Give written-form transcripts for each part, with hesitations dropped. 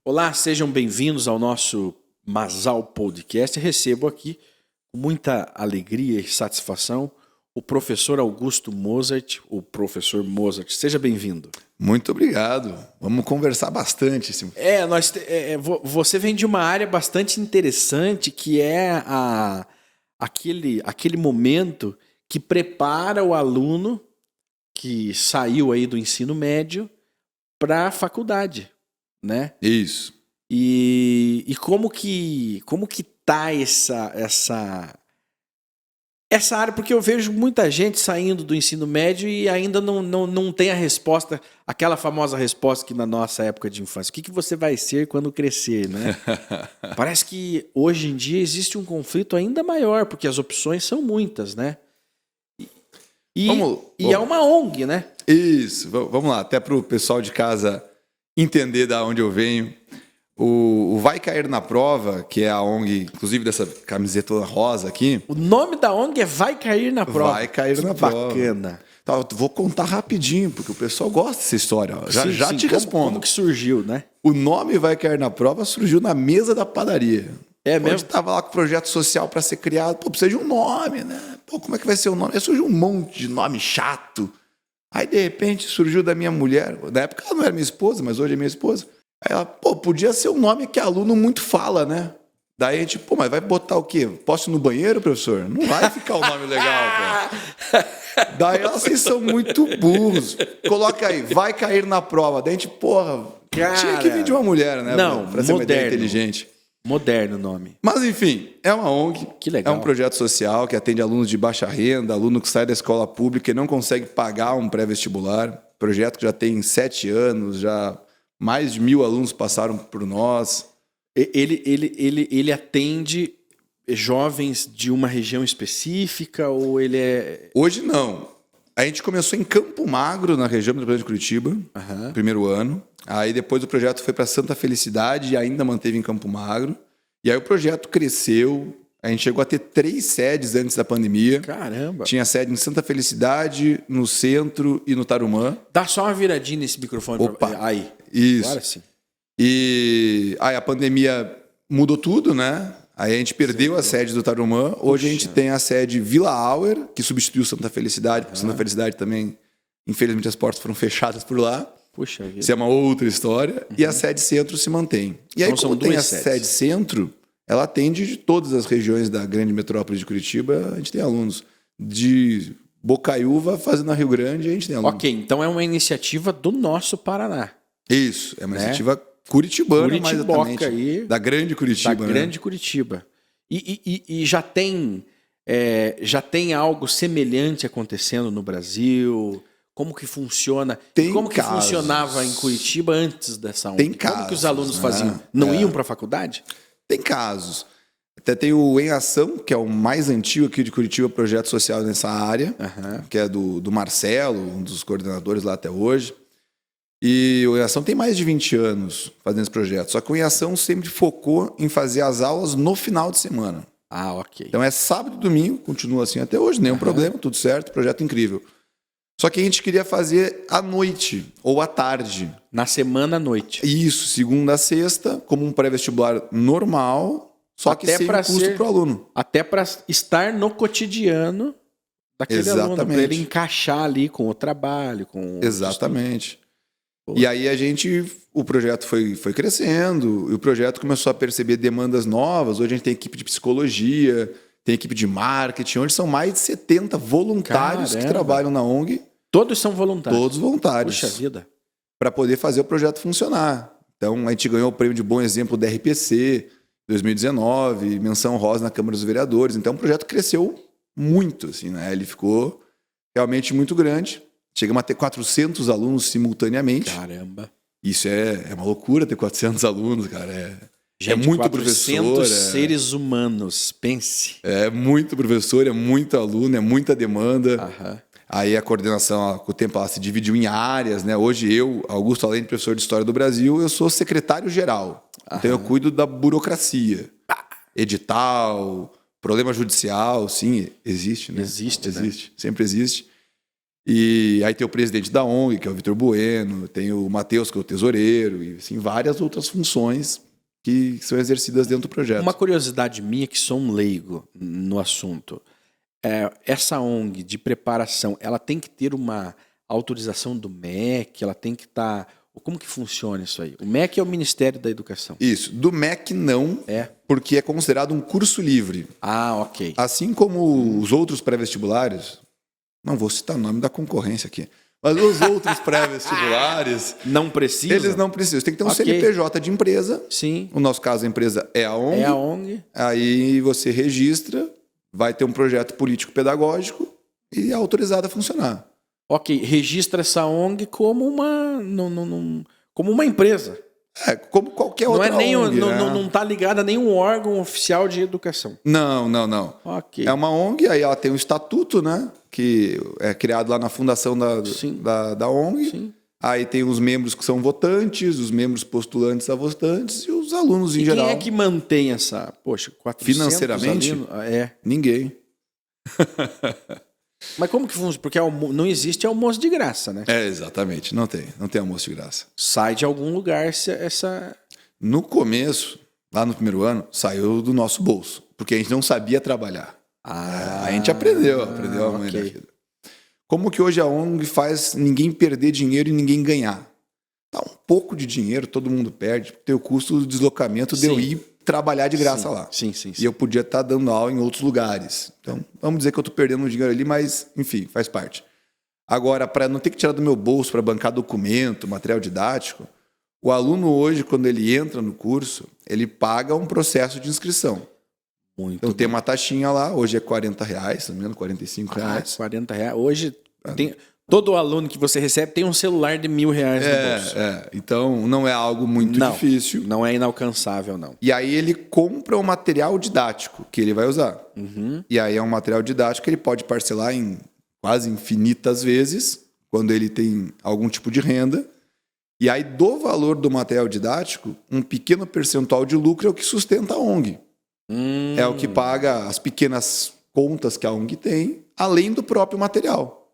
Olá, sejam bem-vindos ao nosso Masal Podcast. Recebo aqui, com muita alegria e satisfação, o professor Augusto Mozart, o professor Mozart. Seja bem-vindo. Muito obrigado. Vamos conversar bastante. Você vem de uma área bastante interessante, que é aquele momento que prepara o aluno que saiu aí do ensino médio para a faculdade, né? Isso. E como que tá essa área? Porque eu vejo muita gente saindo do ensino médio e ainda não tem a resposta, aquela famosa resposta que na nossa época de infância. O que você vai ser quando crescer, né? Parece que hoje em dia existe um conflito ainda maior, porque as opções são muitas, né? E é uma ONG, né? Isso. Vamos lá, até para o pessoal de casa entender de onde eu venho. O Vai Cair na Prova, que é a ONG, inclusive dessa camiseta rosa aqui. O nome da ONG é Vai Cair na Prova. Vai Cair na Prova. Bacana. Tá, eu vou contar rapidinho, porque o pessoal gosta dessa história. Já te respondo. Como que surgiu, né? O nome Vai Cair na Prova surgiu na mesa da padaria. É mesmo? Onde estava lá com o projeto social para ser criado. Pô, precisa de um nome, né? Pô, como é que vai ser o nome? Aí surgiu um monte de nome chato. Aí, de repente, surgiu da minha mulher. Na época ela não era minha esposa, mas hoje é minha esposa. Aí ela, podia ser um nome que aluno muito fala, né? Daí a gente, mas vai botar o quê? Posso ir no banheiro, professor? Não vai ficar o nome legal, pô. Daí vocês são muito burros. Coloca aí, vai cair na prova. Daí a gente, tinha que vir de uma mulher, né? Não, pra ser uma ideia inteligente. Moderno o nome. Mas, enfim, é uma ONG. Que legal. É um projeto social que atende alunos de baixa renda, aluno que sai da escola pública e não consegue pagar um pré-vestibular. Projeto que já tem 7 anos, já mais de 1.000 alunos passaram por nós. Ele atende jovens de uma região específica ou ele é... Hoje não. A gente começou em Campo Magro, na região metropolitana de Curitiba, primeiro ano. Aí depois o projeto foi para Santa Felicidade e ainda manteve em Campo Magro. E aí o projeto cresceu. A gente chegou a ter 3 sedes antes da pandemia. Caramba! Tinha sede em Santa Felicidade, no centro e no Tarumã. Dá só uma viradinha nesse microfone. Opa! Aí. Isso. Agora sim. E aí a pandemia mudou tudo, né? Aí a gente perdeu a sede do Tarumã. Hoje a gente tem a sede Vila Auer, que substituiu Santa Felicidade, porque Santa Felicidade também, infelizmente, as portas foram fechadas por lá. Puxa vida. Isso é uma outra história. E a sede centro se mantém. E aí, Então, como tem a sede centro, ela atende de todas as regiões da grande metrópole de Curitiba. A gente tem alunos de Bocaiúva fazendo a Rio Grande, a gente tem alunos. Ok, então é uma iniciativa do nosso Paraná. Isso, é uma iniciativa curitibana, mais exatamente. Aí, da grande Curitiba. Da grande Curitiba. E já tem algo semelhante acontecendo no Brasil? Como que funciona? Como que funcionava em Curitiba antes dessa ONG? Tem casos, como que os alunos faziam? Não iam para a faculdade? Tem casos. Até tem o Em Ação, que é o mais antigo aqui de Curitiba, projeto social nessa área, que é do Marcelo, um dos coordenadores lá até hoje. E o Em Ação tem mais de 20 anos fazendo esse projeto. Só que o Em Ação sempre focou em fazer as aulas no final de semana. Ah, ok. Então é sábado e domingo, continua assim até hoje, nenhum problema, tudo certo, projeto incrível. Só que a gente queria fazer à noite ou à tarde. Na semana à noite. Isso, segunda a sexta, como um pré-vestibular normal, só que sem custo para o aluno. Até para estar no cotidiano daquele aluno, para ele encaixar ali com o trabalho. Exatamente. E aí o projeto foi crescendo, e o projeto começou a perceber demandas novas. Hoje a gente tem equipe de psicologia, tem equipe de marketing, onde são mais de 70 voluntários que trabalham na ONG. Todos são voluntários? Todos voluntários. Puxa vida. Para poder fazer o projeto funcionar. Então, a gente ganhou o prêmio de bom exemplo da RPC 2019, menção rosa na Câmara dos Vereadores. Então, o projeto cresceu muito, assim, né? Ele ficou realmente muito grande. Chegamos a ter 400 alunos simultaneamente. Caramba! Isso é uma loucura ter 400 alunos, cara. Gente, é muito 400 professor. seres humanos, pense. É muito professor, é muito aluno, é muita demanda. Aí a coordenação, com o tempo, ela se dividiu em áreas, né? Hoje eu, Augusto, além de professor de História do Brasil, eu sou secretário-geral. Então eu cuido da burocracia. Edital, problema judicial, sim, existe, né? Existe. Sempre existe. E aí tem o presidente da ONG, que é o Vitor Bueno, tem o Matheus, que é o tesoureiro, e assim, várias outras funções que são exercidas dentro do projeto. Uma curiosidade minha, que sou um leigo no assunto, essa ONG de preparação, ela tem que ter uma autorização do MEC, ela tem que estar... Como que funciona isso aí? O MEC é o Ministério da Educação. Isso. Do MEC não, porque é considerado um curso livre. Ah, ok. Assim como os outros pré-vestibulares, não vou citar o nome da concorrência aqui, mas os outros pré-vestibulares... Não precisam? Eles não precisam. Tem que ter um CNPJ de empresa. Sim. No nosso caso, a empresa é a ONG. É a ONG. Aí você registra, vai ter um projeto político-pedagógico e é autorizado a funcionar. Ok, registra essa ONG como como uma empresa. Como qualquer outra ONG. Não está ligada a nenhum órgão oficial de educação. Não. Ok. É uma ONG, aí ela tem um estatuto, né? Que é criado lá na fundação da ONG. Sim. Aí tem os membros que são votantes, os membros postulantes a votantes e os alunos em geral. Quem é que mantém essa... Poxa, 400 financeiramente? alunos? Ninguém. Mas como que funciona? Porque não existe almoço de graça, né? Exatamente. Não tem almoço de graça. Sai de algum lugar essa... No começo, lá no primeiro ano, saiu do nosso bolso. Porque a gente não sabia trabalhar. A gente aprendeu a manhã da vida. Como que hoje a ONG faz ninguém perder dinheiro e ninguém ganhar? Dá um pouco de dinheiro, todo mundo perde, porque tem o custo do deslocamento de eu ir trabalhar de graça lá. Sim. E eu podia estar dando aula em outros lugares. Então, vamos dizer que eu estou perdendo um dinheiro ali, mas, enfim, faz parte. Agora, para não ter que tirar do meu bolso para bancar documento, material didático, o aluno hoje, quando ele entra no curso, ele paga um processo de inscrição. Então tem uma taxinha lá, hoje é R$40, se não me engano, R$45. R$40. Hoje, todo aluno que você recebe tem um celular de R$1.000 no bolso. Então não é algo muito difícil. Não é inalcançável, não. E aí ele compra o material didático que ele vai usar. E aí é um material didático que ele pode parcelar em quase infinitas vezes, quando ele tem algum tipo de renda. E aí do valor do material didático, um pequeno percentual de lucro é o que sustenta a ONG. É o que paga as pequenas contas que a ONG tem, além do próprio material.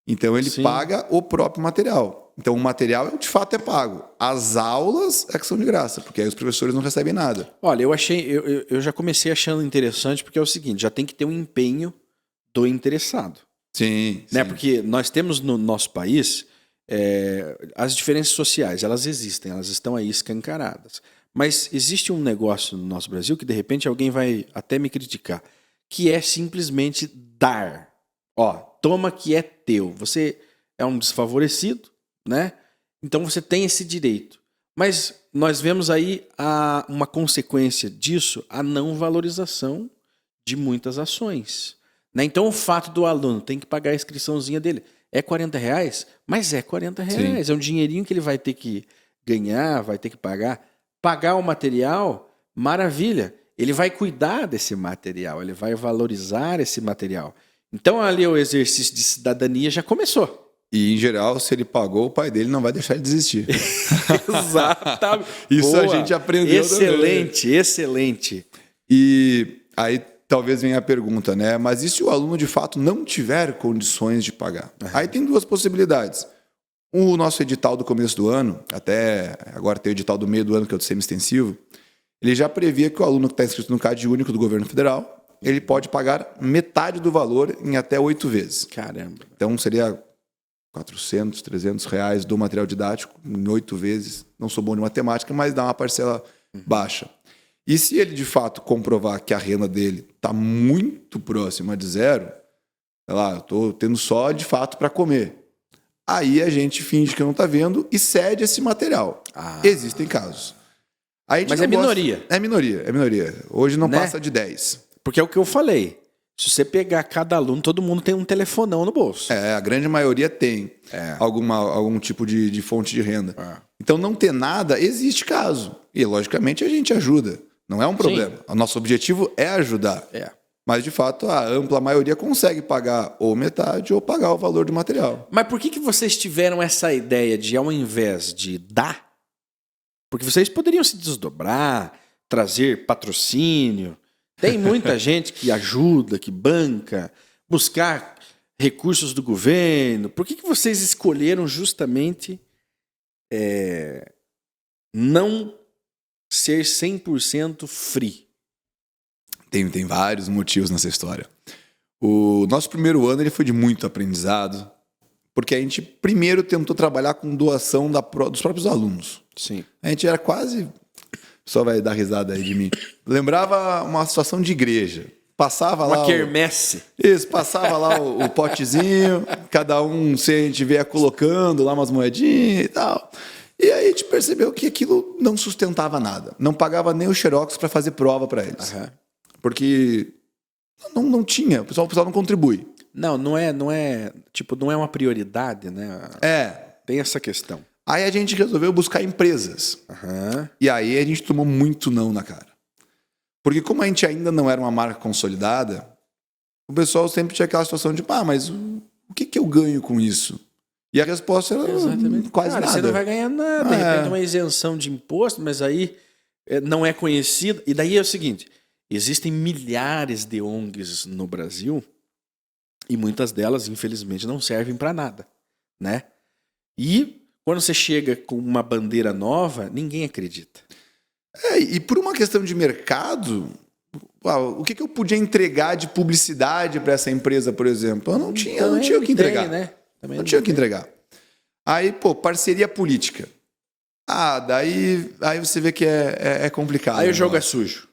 Então ele paga o próprio material. Então o material de fato é pago. As aulas é que são de graça, porque aí os professores não recebem nada. Olha, eu já comecei achando interessante, porque é o seguinte, já tem que ter um empenho do interessado. Sim. Né? Porque nós temos no nosso país as diferenças sociais, elas existem, elas estão aí escancaradas. Mas existe um negócio no nosso Brasil que, de repente, alguém vai até me criticar, que é simplesmente dar. Ó, toma que é teu. Você é um desfavorecido, né? Então você tem esse direito. Mas nós vemos aí uma consequência disso, a não valorização de muitas ações. Né? Então o fato do aluno tem que pagar a inscriçãozinha dele é R$40, mas é R$40. Sim. É um dinheirinho que ele vai ter que ganhar, vai ter que pagar. Pagar o material, maravilha. Ele vai cuidar desse material, ele vai valorizar esse material. Então ali o exercício de cidadania já começou. E, em geral, se ele pagou, o pai dele não vai deixar ele desistir. Exatamente. Isso a gente aprendeu. Excelente. E aí talvez venha a pergunta, né? Mas e se o aluno, de fato, não tiver condições de pagar? Aí tem duas possibilidades. O nosso edital do começo do ano, até agora tem o edital do meio do ano, que é o do semi-extensivo, ele já previa que o aluno que está inscrito no CAD único do governo federal, ele pode pagar metade do valor em até 8 vezes. Caramba. Então seria R$400, R$300 do material didático em 8 vezes. Não sou bom de matemática, mas dá uma parcela baixa. E se ele, de fato, comprovar que a renda dele está muito próxima de zero, sei lá, eu estou tendo só, de fato, para comer. Aí a gente finge que não está vendo e cede esse material. Existem casos. Mas é minoria. É minoria. Hoje não passa de 10. Porque é o que eu falei. Se você pegar cada aluno, todo mundo tem um telefonão no bolso. A grande maioria tem algum tipo de fonte de renda. Então não ter nada, existe caso. E logicamente a gente ajuda. Não é um problema. O nosso objetivo é ajudar. Mas, de fato, a ampla maioria consegue pagar ou metade ou pagar o valor do material. Mas por que vocês tiveram essa ideia de, ao invés de dar, porque vocês poderiam se desdobrar, trazer patrocínio, tem muita gente que ajuda, que banca, buscar recursos do governo. Por que vocês escolheram justamente não ser 100% free? Tem vários motivos nessa história. O nosso primeiro ano ele foi de muito aprendizado, porque a gente primeiro tentou trabalhar com doação dos próprios alunos. Sim. A gente era quase... O pessoal vai dar risada aí de mim. Lembrava uma situação de igreja. Passava lá... Uma quermesse. Isso, passava lá o potezinho, cada um, se a gente vier colocando lá umas moedinhas e tal. E aí a gente percebeu que aquilo não sustentava nada. Não pagava nem o Xerox para fazer prova para eles. Uhum. Porque não tinha, o pessoal não contribui. Não é, tipo, não é uma prioridade, né? Tem essa questão. Aí a gente resolveu buscar empresas. Uhum. E aí a gente tomou muito não na cara. Porque como a gente ainda não era uma marca consolidada, o pessoal sempre tinha aquela situação de, mas o que eu ganho com isso? E a resposta era quase nada. Você não vai ganhar nada. De repente uma isenção de imposto, mas aí não é conhecido. E daí é o seguinte, existem milhares de ONGs no Brasil e muitas delas, infelizmente, não servem para nada, né? E quando você chega com uma bandeira nova, ninguém acredita. E por uma questão de mercado, o que eu podia entregar de publicidade para essa empresa, por exemplo? Eu não tinha o que entregar. Não tinha o que entregar. Aí, parceria política. Aí você vê que é complicado. Aí o jogo é sujo.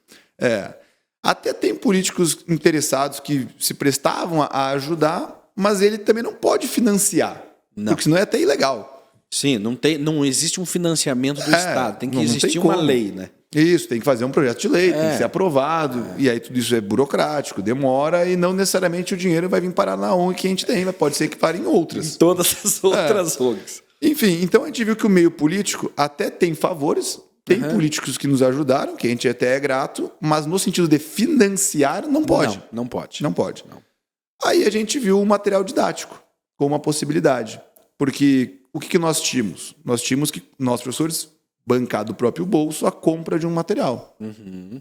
Até tem políticos interessados que se prestavam a ajudar, mas ele também não pode financiar. Não. Porque senão é até ilegal. Sim, não existe um financiamento do Estado. Tem que existir uma lei, né? Isso, tem que fazer um projeto de lei, tem que ser aprovado. E aí tudo isso é burocrático, demora e não necessariamente o dinheiro vai vir parar na ONG que a gente tem, mas pode ser que pare em outras. Em todas as outras ONGs. Enfim, então a gente viu que o meio político até tem favores, tem políticos que nos ajudaram, que a gente até é grato, mas no sentido de financiar, não pode. Não pode. Não pode. Não. Aí a gente viu o material didático como uma possibilidade. Porque o que nós tínhamos? Nós tínhamos que nós, professores, bancar do próprio bolso a compra de um material. Daí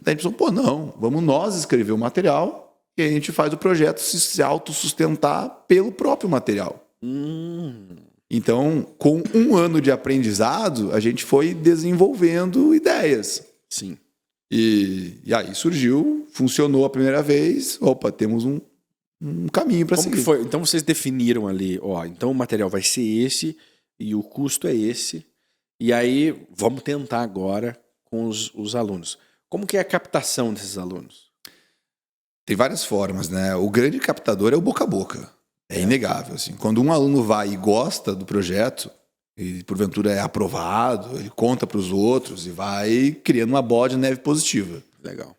a gente pensou, vamos nós escrever o material e a gente faz o projeto se autossustentar pelo próprio material. Então, com um ano de aprendizado, a gente foi desenvolvendo ideias. Sim. E aí surgiu, funcionou a primeira vez, temos um caminho para seguir. Como que foi? Então vocês definiram ali, então o material vai ser esse e o custo é esse. E aí vamos tentar agora com os alunos. Como que é a captação desses alunos? Tem várias formas, né? O grande captador é o boca a boca. É inegável, assim. Quando um aluno vai e gosta do projeto, e porventura é aprovado, ele conta para os outros e vai criando uma bola de neve positiva. Legal.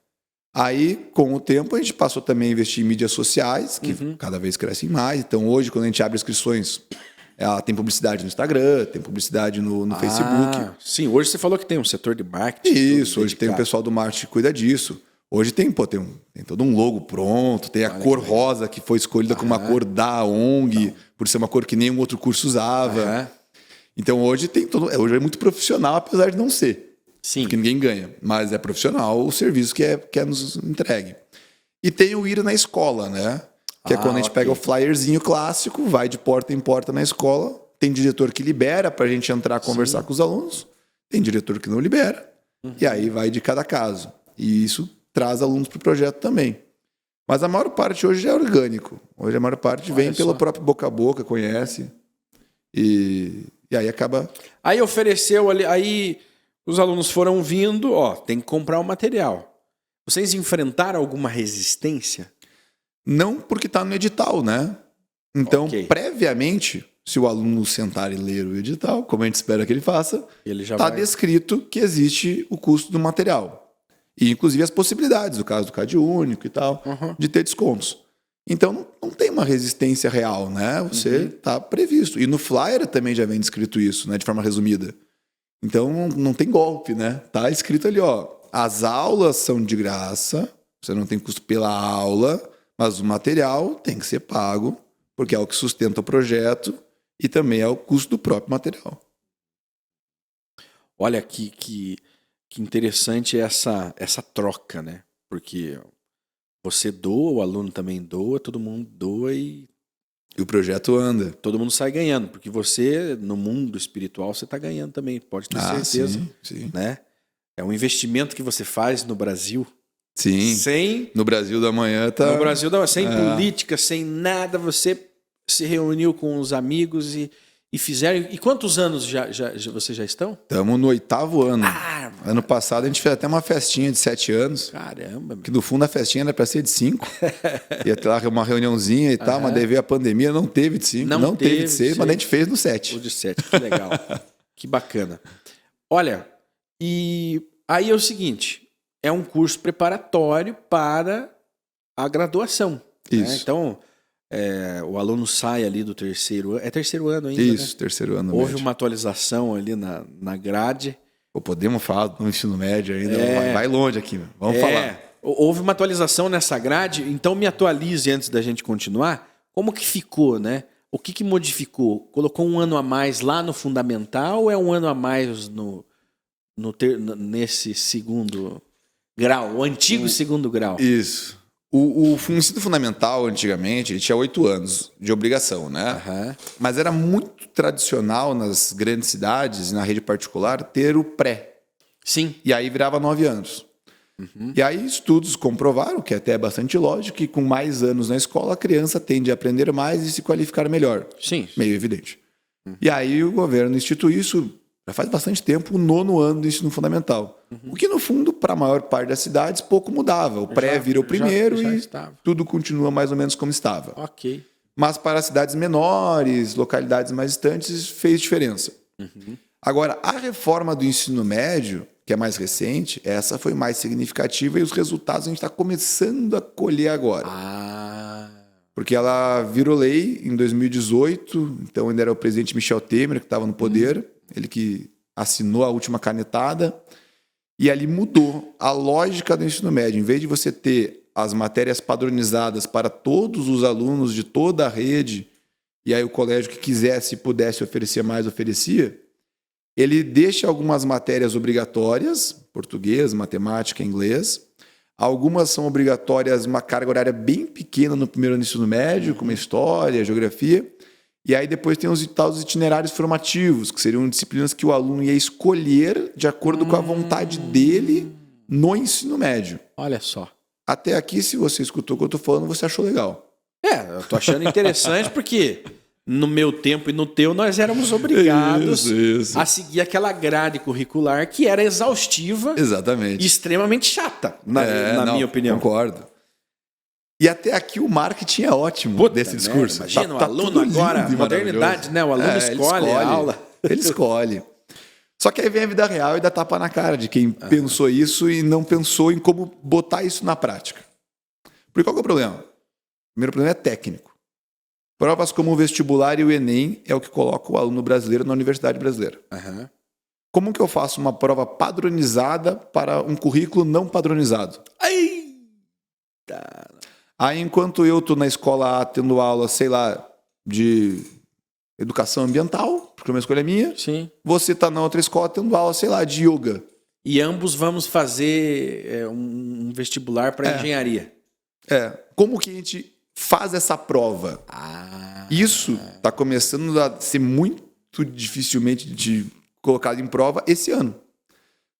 Aí, com o tempo, a gente passou também a investir em mídias sociais, que cada vez crescem mais. Então, hoje, quando a gente abre inscrições, tem publicidade no Instagram, tem publicidade no Facebook. Sim, hoje você falou que tem um setor de marketing. Isso, hoje tem o pessoal do marketing que cuida disso. Hoje tem todo um logo pronto, tem a cor rosa que foi escolhida como uma cor da ONG, por ser uma cor que nenhum outro curso usava. Então, hoje hoje é muito profissional, apesar de não ser. Sim. Porque ninguém ganha, mas é profissional o serviço que é nos entregue. E tem o ir na escola, né? Que é quando a gente pega o flyerzinho clássico, vai de porta em porta na escola, tem diretor que libera para a gente entrar conversar com os alunos, tem diretor que não libera, e aí vai de cada caso. E isso traz alunos para o projeto também. Mas a maior parte hoje é orgânico. Hoje a maior parte vem pelo próprio boca a boca, conhece, e aí acaba... Aí ofereceu ali... Aí os alunos foram vindo, tem que comprar o material. Vocês enfrentaram alguma resistência? Não, porque está no edital, né? Então, previamente, se o aluno sentar e ler o edital, como a gente espera que ele faça, está descrito que existe o custo do material. E, inclusive, as possibilidades, no caso do CAD único e tal, de ter descontos. Então, não tem uma resistência real, né? Você está previsto. E no flyer também já vem descrito isso, né? De forma resumida. Então, não tem golpe, né? Tá escrito ali, as aulas são de graça, você não tem custo pela aula, mas o material tem que ser pago, porque é o que sustenta o projeto e também é o custo do próprio material. Olha que interessante essa troca, né? Porque você doa, o aluno também doa, todo mundo doa e E o projeto anda. Todo mundo sai ganhando, porque você, no mundo espiritual, você está ganhando também, pode ter certeza. Sim. Né? É um investimento que você faz no Brasil. Sim. Sem... No Brasil da manhã tá... No Brasil, sem política, sem nada, você se reuniu com os amigos e fizeram... E quantos anos vocês já estão? Estamos no 8º ano. Ano passado a gente fez até uma festinha de 7 anos. Caramba. Que no fundo a festinha era para ser de 5. Ia ter lá uma reuniãozinha e tal, mas daí veio a pandemia, não teve de 5. Não teve de 6, mas a gente fez no 7. O de 7, que legal. Que bacana. Olha, e aí é o seguinte, é um curso preparatório para a graduação. Isso. Né? Então, o aluno sai ali do terceiro ano. É terceiro ano ainda, Isso, né? terceiro ano. Houve médio. uma atualização ali na grade. Pô, podemos falar do ensino médio ainda. Vai longe aqui, meu. Vamos falar. Houve uma atualização nessa grade, então me atualize antes da gente continuar. Como que ficou, né? O que modificou? Colocou um ano a mais lá no fundamental ou é um ano a mais nesse segundo grau, o antigo segundo grau? Isso. O ensino fundamental, antigamente, ele tinha 8 anos de obrigação, né? Uhum. Mas era muito tradicional nas grandes cidades e na rede particular ter o pré. Sim. E aí virava 9 anos. Uhum. E aí estudos comprovaram, que até é bastante lógico, que com mais anos na escola a criança tende a aprender mais e se qualificar melhor. Sim. Meio evidente. Uhum. E aí o governo instituiu isso, já faz bastante tempo, o 9º ano do ensino fundamental. Uhum. O que, no fundo, para a maior parte das cidades, pouco mudava. O pré vira o primeiro já estava. Tudo continua mais ou menos como estava. Ok. Mas para cidades menores, localidades mais distantes, fez diferença. Uhum. Agora, a reforma do ensino médio, que é mais recente, essa foi mais significativa e os resultados a gente está começando a colher agora. Porque ela virou lei em 2018, então ainda era o presidente Michel Temer que estava no poder, ele que assinou a última canetada, e ali mudou a lógica do ensino médio. Em vez de você ter as matérias padronizadas para todos os alunos de toda a rede, e aí o colégio que quisesse e pudesse oferecer mais, oferecia, ele deixa algumas matérias obrigatórias, português, matemática, inglês. Algumas são obrigatórias, uma carga horária bem pequena no primeiro ano do ensino médio, como história, geografia. E aí depois tem os tais itinerários formativos, que seriam disciplinas que o aluno ia escolher de acordo com a vontade dele no ensino médio. Olha só. Até aqui, se você escutou o que eu estou falando, você achou legal. Eu tô achando interessante porque no meu tempo e no teu nós éramos obrigados a seguir aquela grade curricular que era exaustiva. Exatamente. E extremamente chata, na minha opinião. Concordo. E até aqui o marketing é ótimo desse discurso. Imagina, o aluno agora, modernidade, né? O aluno escolhe a aula. Ele escolhe. Só que aí vem a vida real e dá tapa na cara de quem pensou isso e não pensou em como botar isso na prática. Porque qual que é o problema? O primeiro problema é técnico. Provas como o vestibular e o Enem é o que coloca o aluno brasileiro na universidade brasileira. Uhum. Como que eu faço uma prova padronizada para um currículo não padronizado? Aí, enquanto eu estou na escola A tendo aula, sei lá, de educação ambiental, porque uma escolha é minha, sim. Você está na outra escola tendo aula, sei lá, de yoga. E ambos vamos fazer um vestibular para engenharia. Como que a gente faz essa prova? Isso está começando a ser muito dificilmente colocado em prova esse ano.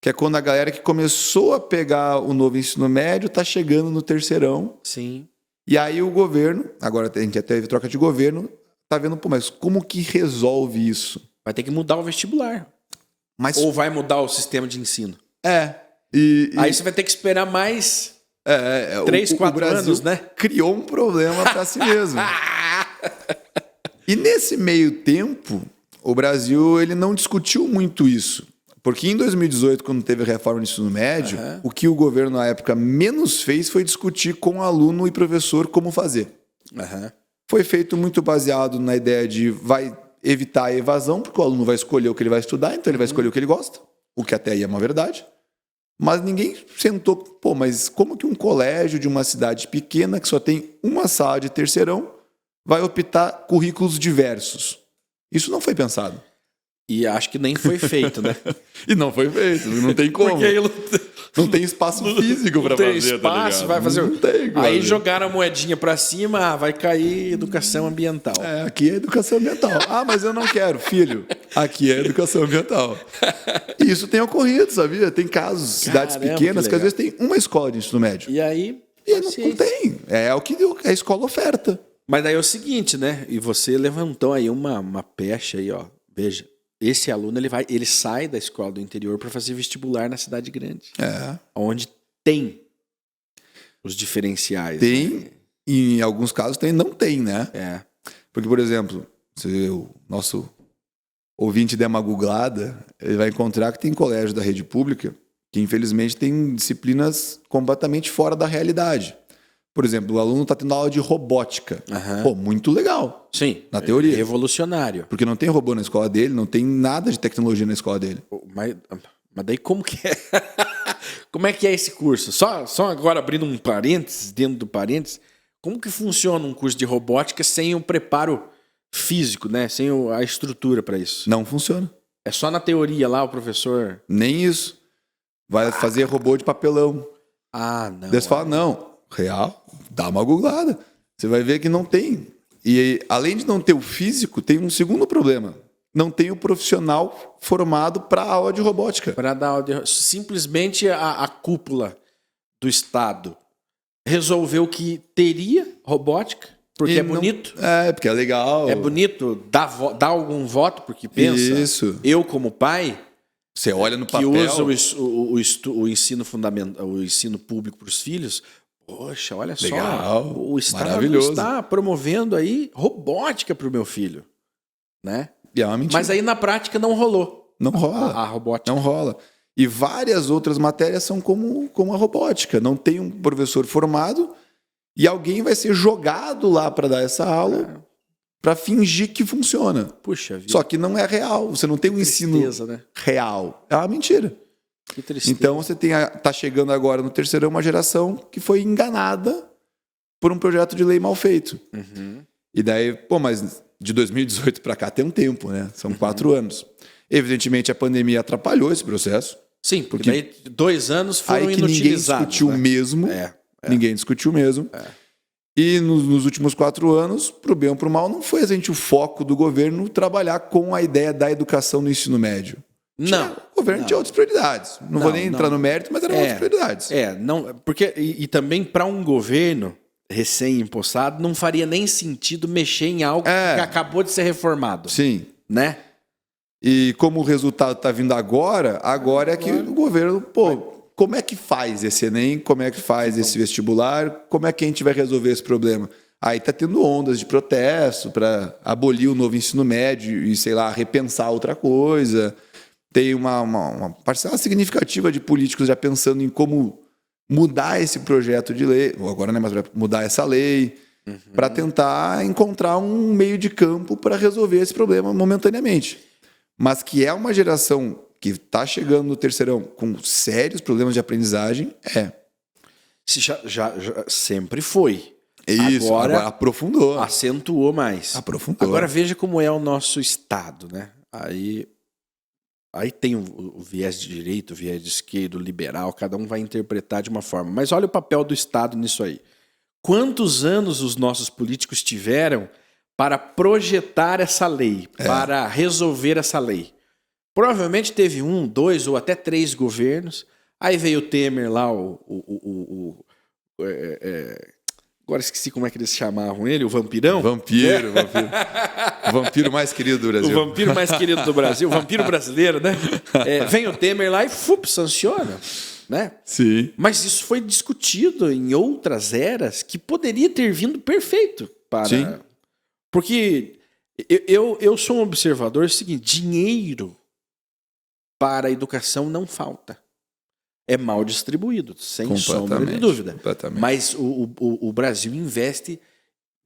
Que é quando a galera que começou a pegar o novo ensino médio está chegando no terceirão. Sim. E aí o governo, agora a gente até teve troca de governo, tá vendo, mas como que resolve isso? Vai ter que mudar o vestibular. Ou vai mudar o sistema de ensino. Aí você vai ter que esperar mais 3, 4 anos, né? Criou um problema para si mesmo. E nesse meio tempo, o Brasil ele não discutiu muito isso. Porque em 2018, quando teve a reforma do ensino médio, o que o governo na época menos fez foi discutir com aluno e professor como fazer. Foi feito muito baseado na ideia de vai evitar a evasão, porque o aluno vai escolher o que ele vai estudar, então ele vai escolher o que ele gosta, o que até aí é uma verdade. Mas ninguém sentou, mas como que um colégio de uma cidade pequena, que só tem uma sala de terceirão, vai optar currículos diversos? Isso não foi pensado. E acho que nem foi feito, né? E não foi feito, não tem como. Porque Não tem espaço físico pra Não tem fazer, tá espaço, ligado? vai fazer. Não tem como Aí fazer. jogaram a moedinha pra cima, vai cair educação ambiental. É, aqui é educação ambiental. Ah, mas eu não quero, filho. Aqui é educação ambiental. E isso tem ocorrido, sabia? Tem casos, cidades Caramba, pequenas, que que às legal. vezes tem uma escola de ensino médio. E aí. E não paciência. tem. É o que a escola oferta. Mas daí é o seguinte, né? E você levantou aí uma pecha aí, ó. Veja, esse aluno ele sai da escola do interior para fazer vestibular na cidade grande, É. onde tem os diferenciais. Tem, Né? e em alguns casos tem, não tem, né? É. Porque, por exemplo, se o nosso ouvinte der uma googlada, ele vai encontrar que tem colégio da rede pública que, infelizmente, tem disciplinas completamente fora da realidade. Por exemplo, o aluno está tendo aula de robótica. Aham. Pô, muito legal. Sim. Na teoria. Revolucionário. Porque não tem robô na escola dele, não tem nada de tecnologia na escola dele. Mas daí como que é? Como é que é esse curso? Só agora abrindo um parênteses, dentro do parênteses, como que funciona um curso de robótica sem o preparo físico, né? Sem a estrutura para isso? Não funciona. É só na teoria lá o professor... Nem isso. Vai fazer robô de papelão. Ah, não. Daí você fala, não, real, dá uma googlada. Você vai ver que não tem. E além de não ter o físico, tem um segundo problema. Não tem o profissional formado para a aula de robótica. Para dar simplesmente a cúpula do Estado resolveu que teria robótica, porque E é não- bonito. É, porque é legal. É bonito, dá algum voto, porque pensa. Isso. Eu, como pai, Você olha no que papel. usa o ensino fundamental, o ensino público para os filhos, poxa, olha Legal, só, o Estado maravilhoso. está promovendo aí robótica para o meu filho, né? E é uma mentira. Mas aí na prática não rolou Não rola. a robótica. Não rola. E várias outras matérias são como a robótica. Não tem um professor formado e alguém vai ser jogado lá para dar essa aula para fingir que funciona. Puxa vida. Só que não é real. Você não tem um ensino Tristeza, né? real. É uma mentira. Que tristeza. Então você tá chegando agora no terceirão uma geração que foi enganada por um projeto de lei mal feito. Uhum. E daí, pô, mas de 2018 para cá tem um tempo, né? São 4 anos. Evidentemente a pandemia atrapalhou esse processo. Sim, porque daí 2 anos foram Aí que ninguém inutilizados. discutiu né? mesmo. Ninguém discutiu mesmo. E nos últimos 4 anos, pro bem ou pro mal, não foi exatamente o foco do governo trabalhar com a ideia da educação no ensino médio. Não. O governo tinha outras prioridades. Não vou nem entrar no mérito, mas eram outras prioridades. Não, porque e também para um governo recém-impossado não faria nem sentido mexer em algo que acabou de ser reformado, Sim. né? E como o resultado está vindo agora é que o governo, pô, como é que faz esse Enem? Como é que faz esse vestibular? Como é que a gente vai resolver esse problema? Aí está tendo ondas de protesto para abolir o novo ensino médio e, sei lá, repensar outra coisa. Tem uma parcela significativa de políticos já pensando em como mudar esse projeto de lei, ou agora não é mais mudar essa lei, para tentar encontrar um meio de campo para resolver esse problema momentaneamente. Mas que é uma geração que está chegando no terceirão com sérios problemas de aprendizagem, Já sempre foi. Isso, agora aprofundou. Acentuou mais. Aprofundou. Agora veja como é o nosso Estado, né? Aí tem o viés de direita, o viés de esquerda, o liberal, cada um vai interpretar de uma forma. Mas olha o papel do Estado nisso aí. Quantos anos os nossos políticos tiveram para projetar essa lei, para resolver essa lei? Provavelmente teve 1, 2 ou até 3 governos. Aí veio o Temer lá, agora esqueci como é que eles chamavam ele, o vampirão? Vampiro. O vampiro mais querido do Brasil. O vampiro mais querido do Brasil, o vampiro brasileiro, né? Vem o Temer lá e sanciona, né? Sim. Mas isso foi discutido em outras eras que poderia ter vindo perfeito para... Sim. Porque eu sou um observador seguinte, dinheiro para a educação não falta. É mal distribuído, sem sombra de dúvida. Mas o Brasil investe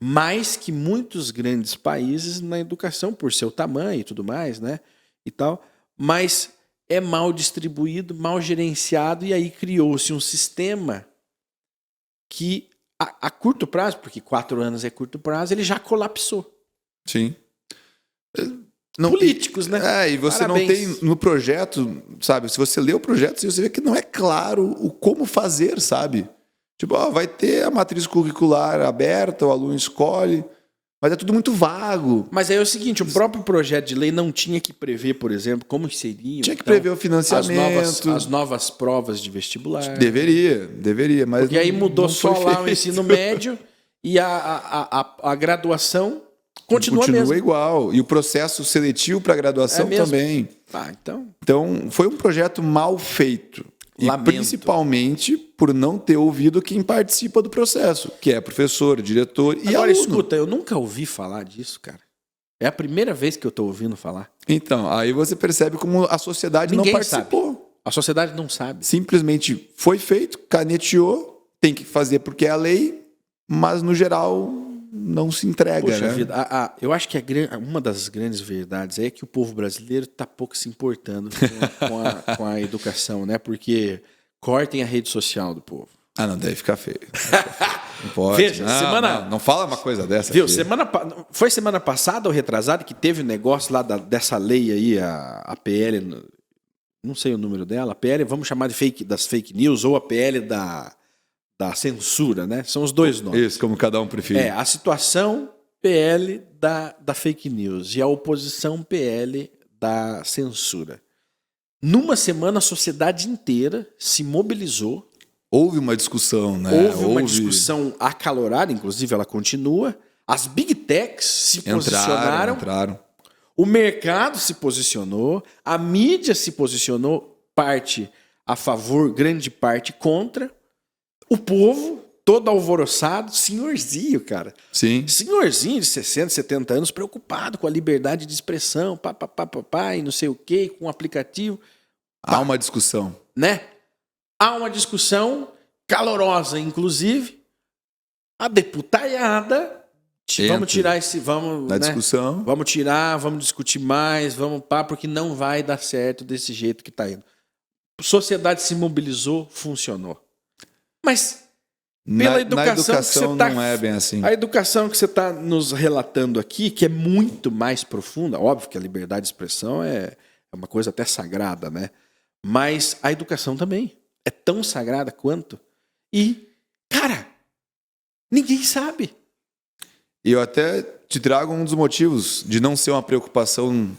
mais que muitos grandes países na educação, por seu tamanho e tudo mais, né? E tal. Mas é mal distribuído, mal gerenciado, e aí criou-se um sistema que, a curto prazo, porque 4 anos é curto prazo, ele já colapsou. Sim. políticos, né? E você Parabéns. não tem no projeto, sabe? Se você lê o projeto, você vê que não é claro o como fazer, sabe? Tipo, vai ter a matriz curricular aberta, o aluno escolhe, mas é tudo muito vago. Mas aí é o seguinte, o próprio projeto de lei não tinha que prever, por exemplo, como seriam... Tinha que prever o financiamento. As novas provas de vestibular. Deveria, mas Porque aí mudou não só foi lá o feito. ensino médio e a graduação continua mesmo. Igual. E o processo seletivo para graduação mesmo? também. Então, foi um projeto mal feito. E Lamento. principalmente por não ter ouvido quem participa do processo, que é professor, diretor e Agora, aluno. escuta, eu nunca ouvi falar disso, cara. É a primeira vez que eu tô ouvindo falar. Então, aí você percebe como a sociedade Ninguém não participou. sabe. A sociedade não sabe. Simplesmente foi feito, caneteou, tem que fazer porque é a lei, mas no geral não se entrega. Poxa né? vida, eu acho que uma das grandes verdades é que o povo brasileiro está pouco se importando com a educação, né? Porque cortem a rede social do povo. Não, deve ficar feio. Não pode. Veja, não fala uma coisa dessa. Viu, aqui. foi semana passada ou retrasada que teve um negócio lá dessa lei aí, a PL, não sei o número dela, a PL, vamos chamar de das fake news, ou a PL da censura, né? São os dois nomes. Isso, como cada um preferir. A situação PL da fake news e a oposição PL da censura. Numa semana, a sociedade inteira se mobilizou. Houve uma discussão, né? Houve uma discussão acalorada, inclusive ela continua. As big techs se posicionaram. Entraram. O mercado se posicionou. A mídia se posicionou, parte a favor, grande parte contra. O povo, todo alvoroçado, senhorzinho, cara. Sim. Senhorzinho de 60, 70 anos, preocupado com a liberdade de expressão, e não sei o quê, com o aplicativo. Há uma discussão. Né? Há uma discussão calorosa, inclusive. A deputada, vamos tirar esse... Na discussão. Vamos tirar, vamos discutir mais, porque não vai dar certo desse jeito que está indo. A sociedade se mobilizou, funcionou. Mas pela educação que você não é bem assim. A educação que você está nos relatando aqui, que é muito mais profunda, óbvio que a liberdade de expressão é uma coisa até sagrada, né? Mas a educação também é tão sagrada quanto. E, cara, ninguém sabe. E eu até te trago um dos motivos de não ser uma preocupação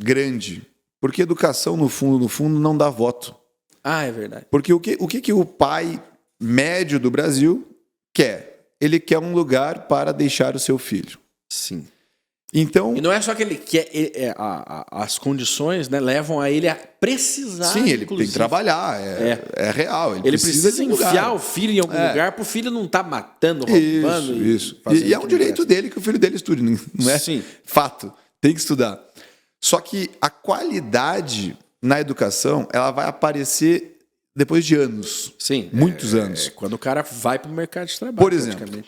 grande. Porque educação, no fundo, não dá voto. É verdade. Porque o que o pai médio do Brasil quer? Ele quer um lugar para deixar o seu filho. Sim. Então, e não é só que ele quer, as condições, né, levam a ele a precisar. Sim, ele inclusive. tem que trabalhar, é real. Ele precisa enfiar o filho em algum lugar para o filho não estar matando, roubando. Isso. E é um direito dele que o filho dele estude, não é? Sim. Fato, tem que estudar. Só que a qualidade na educação, ela vai aparecer depois de anos. Sim. Muitos anos. Quando o cara vai para o mercado de trabalho, por exemplo,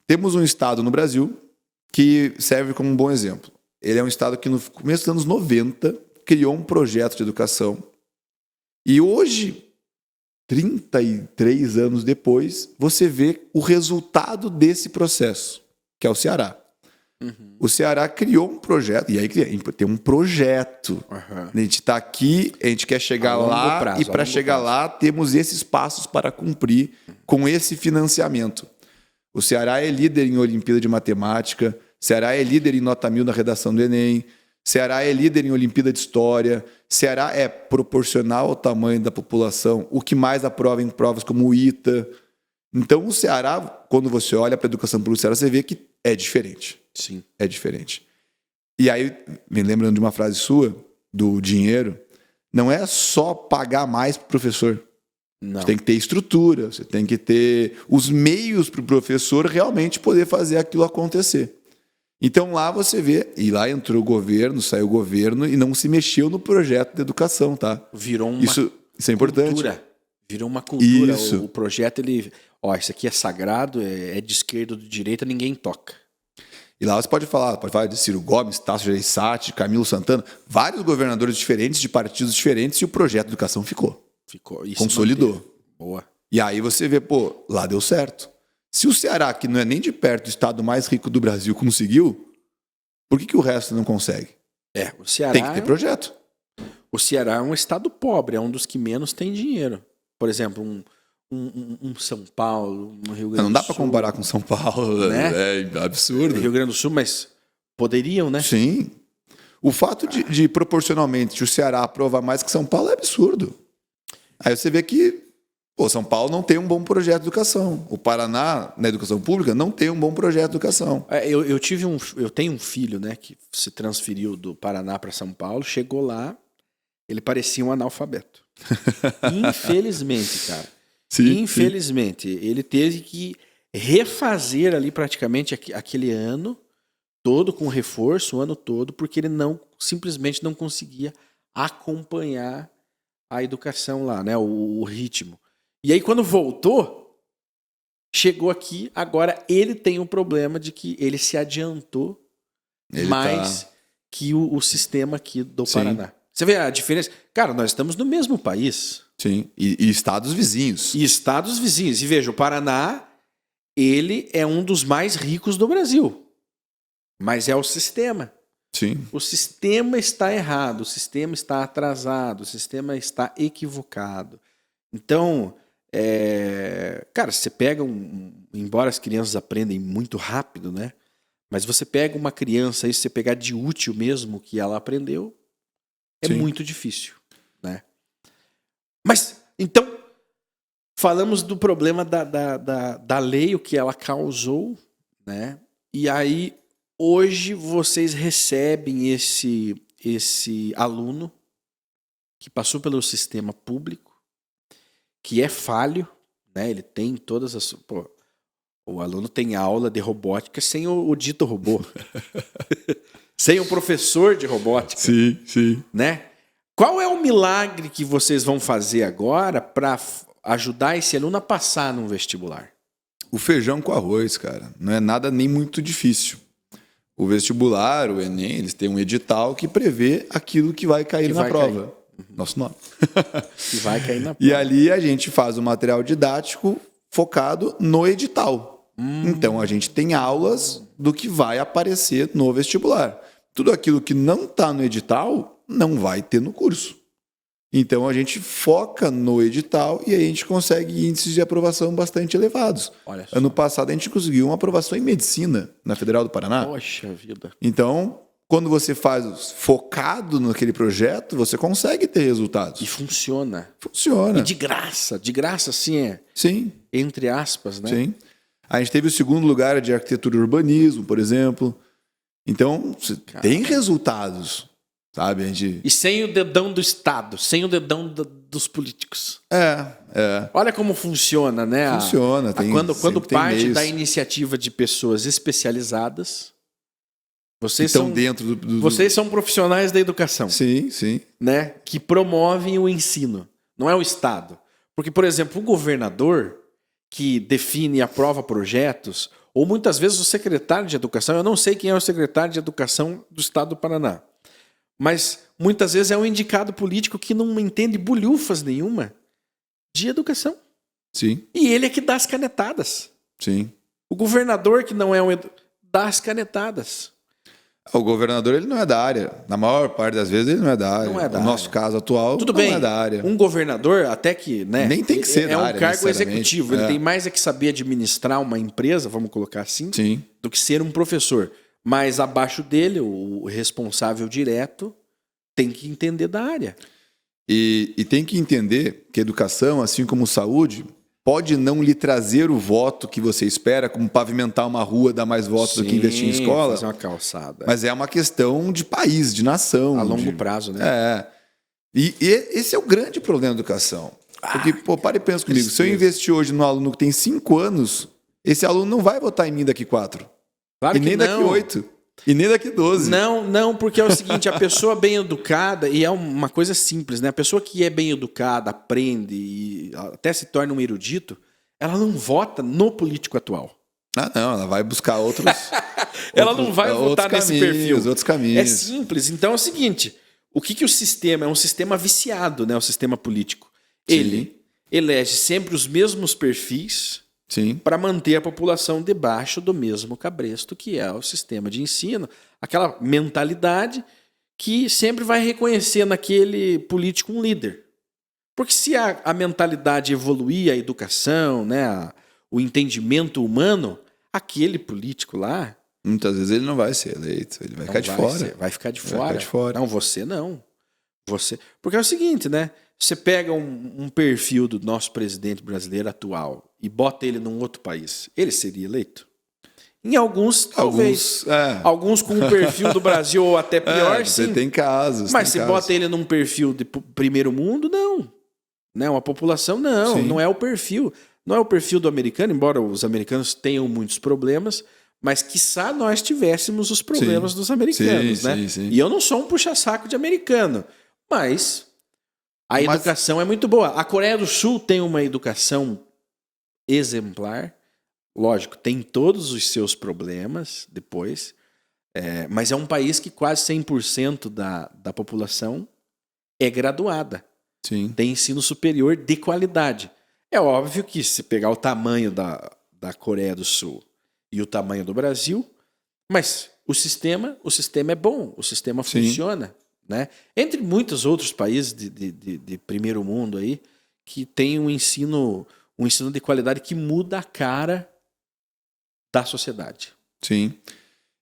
temos um estado no Brasil que serve como um bom exemplo. Ele é um estado que no começo dos anos 90 criou um projeto de educação e hoje, 33 anos depois, você vê o resultado desse processo, que é o Ceará. Uhum. O Ceará criou um projeto, e aí tem um projeto. Uhum. A gente está aqui, a gente quer chegar lá, e para chegar lá temos esses passos para cumprir com esse financiamento. O Ceará é líder em Olimpíada de Matemática, Ceará é líder em nota 1000 na redação do Enem, Ceará é líder em Olimpíada de História, Ceará é proporcional ao tamanho da população, o que mais aprova em provas como o ITA. Então o Ceará, quando você olha para a educação pública do Ceará, você vê que é diferente. Sim. É diferente. E aí, me lembrando de uma frase sua, do dinheiro, não é só pagar mais para o professor. Não. Você tem que ter estrutura, você tem que ter os meios para o professor realmente poder fazer aquilo acontecer. Então lá você vê, e lá entrou o governo, saiu o governo e não se mexeu no projeto de educação, tá? Virou uma isso é importante. Cultura. Virou uma cultura. Isso. O projeto, isso aqui é sagrado, é de esquerda ou de direita, ninguém toca. E lá você pode falar de Ciro Gomes, Tasso Gereissati, Camilo Santana, vários governadores diferentes, de partidos diferentes, e o projeto de educação ficou. Consolidou. Boa. E aí você vê, lá deu certo. Se o Ceará, que não é nem de perto o estado mais rico do Brasil, conseguiu, por que o resto não consegue? O Ceará, Tem que ter projeto. o Ceará é um estado pobre, é um dos que menos tem dinheiro. Por exemplo, um São Paulo, um Rio Grande do Sul. Não dá para comparar com São Paulo, né? É absurdo. Rio Grande do Sul, mas poderiam, né? Sim. O fato de proporcionalmente o Ceará aprovar mais que São Paulo é absurdo. Aí você vê que São Paulo não tem um bom projeto de educação. O Paraná, na educação pública, não tem um bom projeto de educação. Eu tenho um filho, né, que se transferiu do Paraná para São Paulo, chegou lá, ele parecia um analfabeto. Infelizmente, cara. Sim, Infelizmente, ele teve que refazer ali praticamente aquele ano todo com reforço, o ano todo, porque ele simplesmente não conseguia acompanhar a educação lá, né, o ritmo. E aí quando voltou, chegou aqui, agora ele tem o problema de que ele se adiantou mais que o sistema aqui do Paraná. Você vê a diferença? Cara, nós estamos no mesmo país. Sim, e estados vizinhos. E estados vizinhos. E veja, o Paraná, ele é um dos mais ricos do Brasil. Mas é o sistema. Sim. O sistema está errado, o sistema está atrasado, o sistema está equivocado. Então, cara, você pega embora as crianças aprendem muito rápido, né? Mas você pega uma criança e se você pegar de útil mesmo que ela aprendeu, é muito difícil, né? Mas, então, falamos do problema da lei, o que ela causou, né? E aí, hoje, vocês recebem esse aluno que passou pelo sistema público, que é falho, né? Ele tem todas as... o aluno tem aula de robótica sem o dito robô. Sem o professor de robótica. Sim, sim. Né? Qual é o milagre que vocês vão fazer agora para ajudar esse aluno a passar num vestibular? O feijão com arroz, cara. Não é nada nem muito difícil. O vestibular, o Enem, eles têm um edital que prevê aquilo que vai cair na prova. Nosso nome. Que vai cair na prova. E ali a gente faz o material didático focado no edital. Então a gente tem aulas do que vai aparecer no vestibular. Tudo aquilo que não está no edital não vai ter no curso. Então a gente foca no edital e aí a gente consegue índices de aprovação bastante elevados. Ano passado a gente conseguiu uma aprovação em medicina na Federal do Paraná. Poxa vida. Então, quando você faz focado naquele projeto, você consegue ter resultados. E funciona. Funciona. E de graça, assim, Sim. Entre aspas, né? Sim. A gente teve o segundo lugar de arquitetura e urbanismo, por exemplo. Então, tem resultados, sabe? E sem o dedão do Estado, sem o dedão dos políticos. Olha como funciona, né? Funciona. Quando parte da iniciativa de pessoas especializadas, vocês estão são dentro do... Vocês são profissionais da educação. Sim, sim. Né? Que promovem o ensino. Não é o Estado. Porque, por exemplo, o governador que define e aprova projetos, ou muitas vezes o secretário de educação, eu não sei quem é o secretário de educação do Estado do Paraná, mas muitas vezes é um indicado político que não entende bulhufas nenhuma de educação. Sim. E ele é que dá as canetadas. Sim. O governador que não é dá as canetadas. O governador, ele não é da área. Na maior parte das vezes, ele não é da área. Não é da área. Nosso caso atual, Tudo não bem, é da área. Um governador, até que... né, nem tem que ser da área, é um cargo executivo. Ele tem mais que saber administrar uma empresa, vamos colocar assim, sim, do que ser um professor. Mas abaixo dele, o responsável direto tem que entender da área. E tem que entender que a educação, assim como saúde, pode não lhe trazer o voto que você espera, como pavimentar uma rua, dar mais votos do que investir em escola. Fazer uma calçada. Mas é uma questão de país, de nação. A longo prazo, né? E esse é o grande problema da educação. Porque, para e pensa comigo. Se eu investir hoje no aluno que tem 5 anos, esse aluno não vai votar em mim daqui 4. Claro e nem que daqui 8. E nem daqui 12. Não, porque é o seguinte, a pessoa bem educada, e é uma coisa simples, né? A pessoa que é bem educada, aprende e até se torna um erudito, ela não vota no político atual. Não, ela vai buscar outros... ela não vai votar nesse perfil. Outros caminhos. É simples. Então é o seguinte, o que o sistema... É um sistema viciado, né? O sistema político. Sim. Ele elege sempre os mesmos perfis... para manter a população debaixo do mesmo cabresto que é o sistema de ensino. Aquela mentalidade que sempre vai reconhecer naquele político um líder. Porque se a mentalidade evoluir, a educação, né, o entendimento humano, aquele político lá... Muitas vezes ele não vai ser eleito, ele vai ficar de fora. Vai ficar de Vai ficar de fora. Não, você não. Você... Porque é o seguinte, né? Você pega um perfil do nosso presidente brasileiro atual e bota ele num outro país, ele seria eleito? Em alguns, talvez. Alguns com o perfil do Brasil ou até pior, sim. Você tem casos. Mas se bota ele num perfil de primeiro mundo, não. Né? Uma população, não. Sim. Não é o perfil. Não é o perfil do americano, embora os americanos tenham muitos problemas, mas quiçá nós tivéssemos os problemas dos americanos, né? Sim. E eu não sou um puxa-saco de americano, mas a educação é muito boa. A Coreia do Sul tem uma educação exemplar. Lógico, tem todos os seus problemas depois, mas é um país que quase 100% da população é graduada. Sim. Tem ensino superior de qualidade. É óbvio que se pegar o tamanho da Coreia do Sul e o tamanho do Brasil, mas o sistema é bom, o sistema funciona. Né? Entre muitos outros países de primeiro mundo aí, que tem um ensino de qualidade que muda a cara da sociedade. Sim.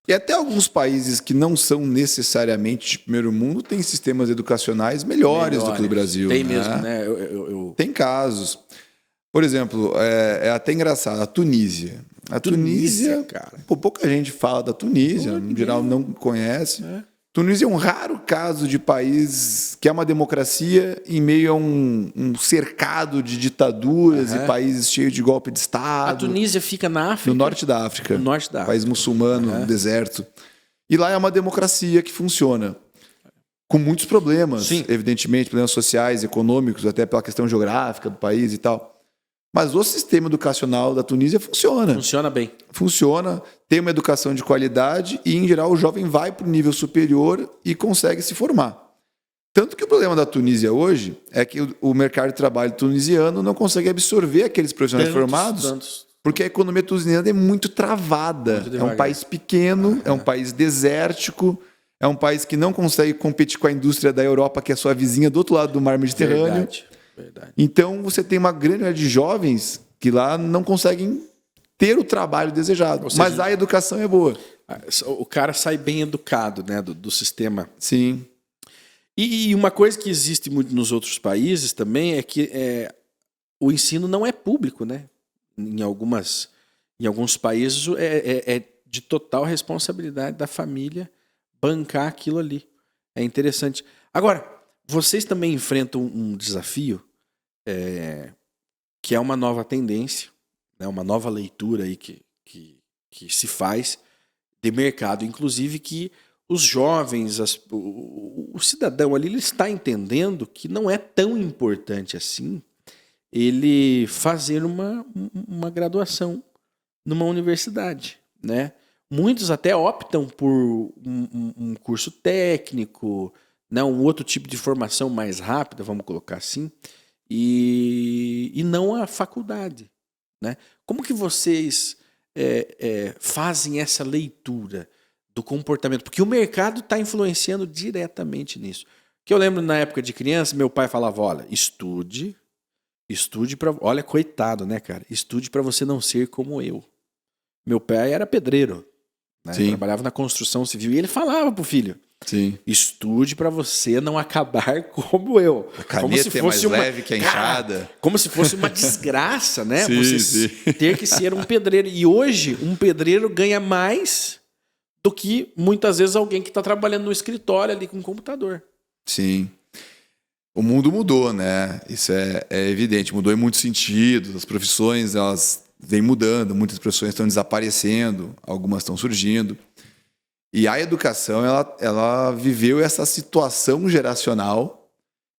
E até alguns países que não são necessariamente de primeiro mundo têm sistemas educacionais melhores do que o Brasil. Tem mesmo, né? Tem casos. Por exemplo, é até engraçado, a Tunísia. A Tunísia, cara. Pouca gente fala da Tunísia, no geral não conhece. Tunísia é um raro caso de país que é uma democracia em meio a um cercado de ditaduras e países cheios de golpe de Estado. A Tunísia fica na África? No norte da África. No norte da África. País muçulmano, no deserto. E lá é uma democracia que funciona. Com muitos problemas, evidentemente, problemas sociais, econômicos, até pela questão geográfica do país e tal. Mas o sistema educacional da Tunísia funciona. Funciona bem. Funciona, tem uma educação de qualidade e, em geral, o jovem vai para o nível superior e consegue se formar. Tanto que o problema da Tunísia hoje é que o mercado de trabalho tunisiano não consegue absorver aqueles profissionais formados, porque a economia tunisiana é muito travada. É um país pequeno, é um país desértico, é um país que não consegue competir com a indústria da Europa, que é sua vizinha do outro lado do mar Mediterrâneo. Verdade. Então, você tem uma grande área de jovens que lá não conseguem ter o trabalho desejado. Seja, mas a educação é boa. O cara sai bem educado, né, do sistema. Sim. E uma coisa que existe muito nos outros países também é que o ensino não é público, né? Em alguns países é de total responsabilidade da família bancar aquilo ali. É interessante. Agora, vocês também enfrentam um desafio que é uma nova tendência, né, uma nova leitura aí que se faz de mercado, inclusive que os jovens, o cidadão ali, ele está entendendo que não é tão importante assim ele fazer uma graduação numa universidade, né? Muitos até optam por um curso técnico, né, um outro tipo de formação mais rápida, vamos colocar assim, e não a faculdade. Né? Como que vocês fazem essa leitura do comportamento? Porque o mercado está influenciando diretamente nisso. Que eu lembro na época de criança, meu pai falava, olha, estude para... Olha, coitado, né, cara? Estude para você não ser como eu. Meu pai era pedreiro, né? Trabalhava na construção civil, e ele falava pro filho, sim, estude para você não acabar como eu. A caneta é mais leve que a enxada. Cara, como se fosse uma desgraça, né? Você ter que ser um pedreiro. E hoje, um pedreiro ganha mais do que, muitas vezes, alguém que está trabalhando no escritório ali com um computador. Sim. O mundo mudou, né? Isso é evidente. Mudou em muitos sentidos. As profissões, elas vêm mudando. Muitas profissões estão desaparecendo. Algumas estão surgindo. E a educação, ela viveu essa situação geracional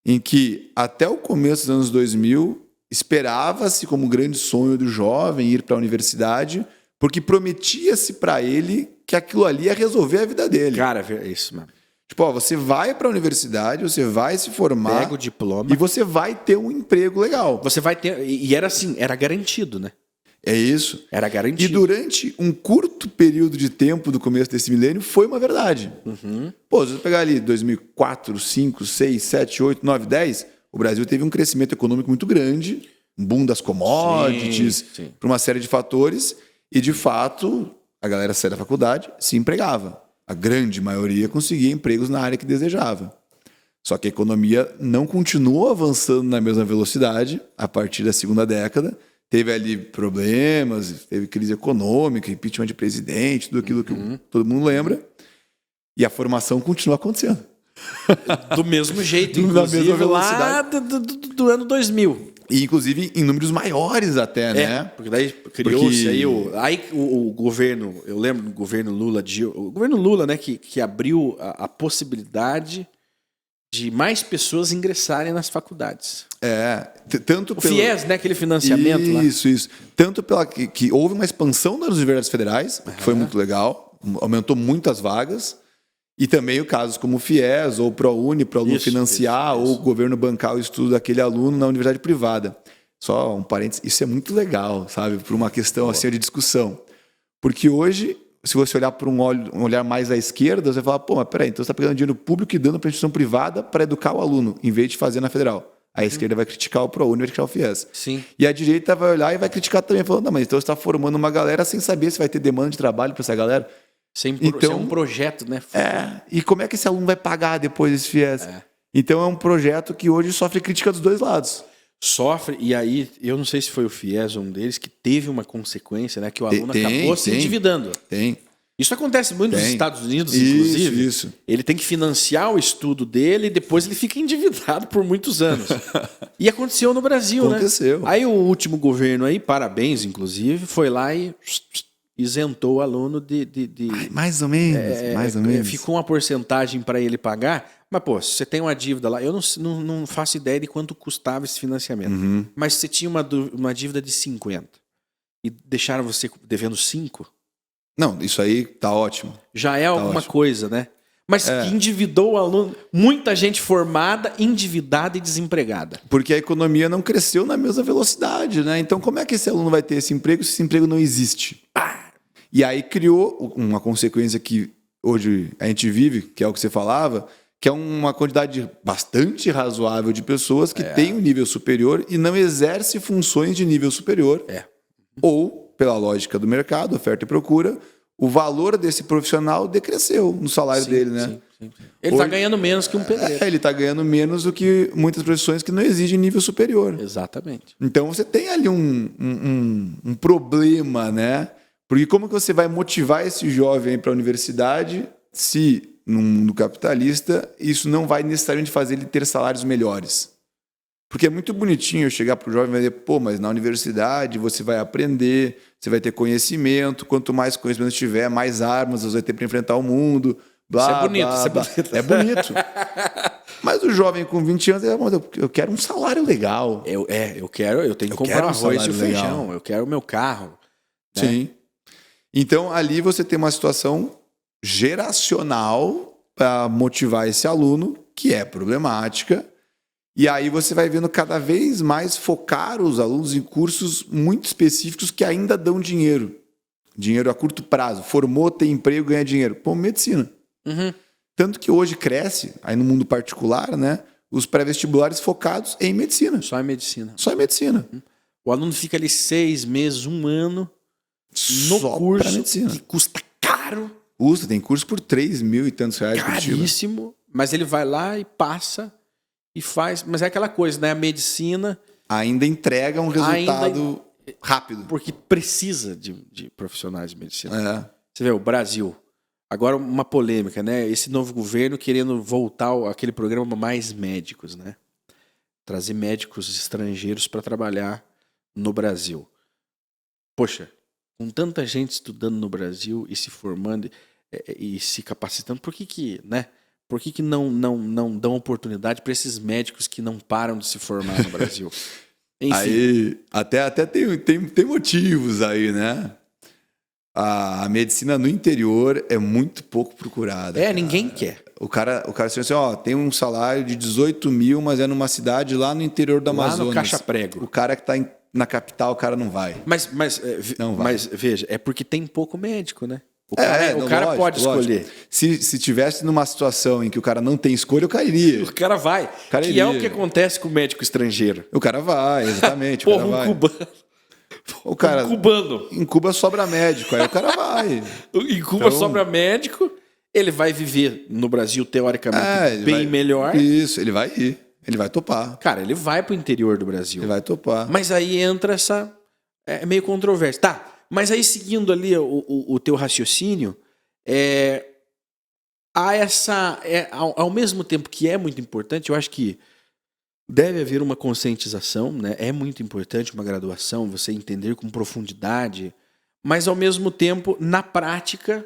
em que, até o começo dos anos 2000, esperava-se como grande sonho do jovem ir para a universidade, porque prometia-se para ele que aquilo ali ia resolver a vida dele. Cara, é isso, mano. Tipo, você vai para a universidade, você vai se formar... Pega o diploma. E você vai ter um emprego legal. Você vai ter... E era assim, era garantido, né? É isso. Era E garantido. durante um curto período de tempo do começo desse milênio, foi uma verdade. Pô, se você pegar ali 2004, 2005, 2006, 2007, 2008, 2009, 2010, o Brasil teve um crescimento econômico muito grande, um boom das commodities, Sim. por uma série de fatores, e de fato a galera saía da faculdade, se empregava. A grande maioria conseguia empregos na área que desejava. Só que a economia não continuou avançando na mesma velocidade a partir da segunda década. Teve ali problemas, teve crise econômica, impeachment de presidente, tudo aquilo que todo mundo lembra. E a formação continua acontecendo. Do mesmo jeito, Na inclusive, mesma lá velocidade. do ano 2000. E, inclusive, em números maiores até, né? Porque daí criou-se aí o governo, eu lembro do governo Lula, o governo Lula, né, que abriu a possibilidade de mais pessoas ingressarem nas faculdades. Tanto O FIES, né, aquele financiamento lá. Isso. Tanto pela que houve uma expansão das universidades federais, que foi muito legal, aumentou muito as vagas, e também casos como o FIES ou o ProUni, para o aluno financiar, ou o governo bancar o estudo daquele aluno na universidade privada. Só um parênteses, isso é muito legal, sabe, por uma questão assim de discussão. Porque hoje, se você olhar por um olhar mais à esquerda, você vai falar, pô, mas peraí, então você está pegando dinheiro público e dando para a instituição privada para educar o aluno, em vez de fazer na federal. A esquerda vai criticar o ProUni, vai criticar o FIES. Sim. E a direita vai olhar e vai criticar também, falando, não, mas então você está formando uma galera sem saber se vai ter demanda de trabalho para essa galera. Sem Então, um projeto, né? E como é que esse aluno vai pagar depois esse FIES? Então é um projeto que hoje sofre crítica dos dois lados. Sofre, e aí, eu não sei se foi o FIES ou um deles, que teve uma consequência, né? Que o aluno acabou se endividando. Tem. Isso acontece muito nos Estados Unidos, inclusive. Isso. Ele tem que financiar o estudo dele e depois ele fica endividado por muitos anos. E aconteceu no Brasil, Aconteceu. né? Aí o último governo aí, parabéns, inclusive, foi lá e isentou o aluno de... Mais ou menos. Ficou uma porcentagem para ele pagar. Mas, pô, se você tem uma dívida lá, eu não faço ideia de quanto custava esse financiamento. Mas se você tinha uma dívida de 50 e deixaram você devendo 5... Não, isso aí tá ótimo. Já é alguma coisa, né? Mas que endividou o aluno. Muita gente formada, endividada e desempregada. Porque a economia não cresceu na mesma velocidade, né? Então como é que esse aluno vai ter esse emprego se esse emprego não existe? E aí criou uma consequência que hoje a gente vive, que é o que você falava, que é uma quantidade bastante razoável de pessoas que têm um nível superior e não exerce funções de nível superior. Ou, pela lógica do mercado, oferta e procura, o valor desse profissional decresceu no salário dele, né? Sim. Ele está ganhando menos que um pedreiro. Ele está ganhando menos do que muitas profissões que não exigem nível superior. Exatamente. Então você tem ali um problema, né? Porque como que você vai motivar esse jovem para a universidade se, no mundo capitalista, isso não vai necessariamente fazer ele ter salários melhores? Porque é muito bonitinho eu chegar para o jovem e dizer, pô, mas na universidade você vai aprender, você vai ter conhecimento, quanto mais conhecimento tiver, mais armas você vai ter para enfrentar o mundo, blá, Isso é bonito, blá, isso é blá. bonito. É bonito. Mas o jovem com 20 anos, eu quero um salário legal. Eu tenho que comprar quero um arroz e salário feijão, legal. eu quero o meu carro. Né? Sim. Então, ali você tem uma situação geracional para motivar esse aluno, que é problemática. E aí você vai vendo cada vez mais focar os alunos em cursos muito específicos que ainda dão dinheiro. Dinheiro a curto prazo. Formou, tem emprego, ganha dinheiro. Pô, medicina. Tanto que hoje cresce, aí no mundo particular, né, os pré-vestibulares focados em medicina. Só em medicina. Só em medicina. O aluno fica ali 6 meses, 1 ano no Só pra curso medicina. que custa caro. Custa, tem curso por 3 mil e tantos reais. Caríssimo. Mas ele vai lá e passa e faz. Mas é aquela coisa, né? A medicina... Ainda entrega um resultado rápido. Porque precisa de profissionais de medicina. É. Você vê, o Brasil. Agora uma polêmica, né? Esse novo governo querendo voltar àquele programa Mais Médicos, né? Trazer médicos estrangeiros para trabalhar no Brasil. Poxa, com tanta gente estudando no Brasil e se formando e se capacitando, por que né? Por que não dão oportunidade para esses médicos que não param de se formar no Brasil? Enfim. Aí, até tem motivos aí, né? A medicina no interior é muito pouco procurada. Cara. Ninguém quer. O cara diz assim, ó, tem um salário de 18 mil, mas é numa cidade lá no interior do Amazonas. Lá no Caixa Prego. O cara que está em na capital, o cara não vai. Mas Não vai. mas veja, é porque tem pouco médico, né? O Não, cara lógico, pode lógico. escolher. Se tivesse numa situação em que o cara não tem escolha, o cara iria. O cara vai. cara Que é o iria. que acontece com o médico estrangeiro. O cara vai, exatamente. O Porra, cara vai. cubano. O cara, Cubano. em Cuba sobra médico, aí o cara vai. Em Cuba Então- sobra médico, ele vai viver no Brasil, teoricamente, Ele bem vai- melhor. Isso, ele vai ir. Ele vai topar. Cara, ele vai pro interior do Brasil. Ele vai topar. Mas aí entra essa... É meio controverso. Tá, mas aí seguindo ali o teu raciocínio, há essa... ao mesmo tempo que é muito importante, eu acho que deve haver uma conscientização, né? É muito importante uma graduação, você entender com profundidade, mas ao mesmo tempo, na prática,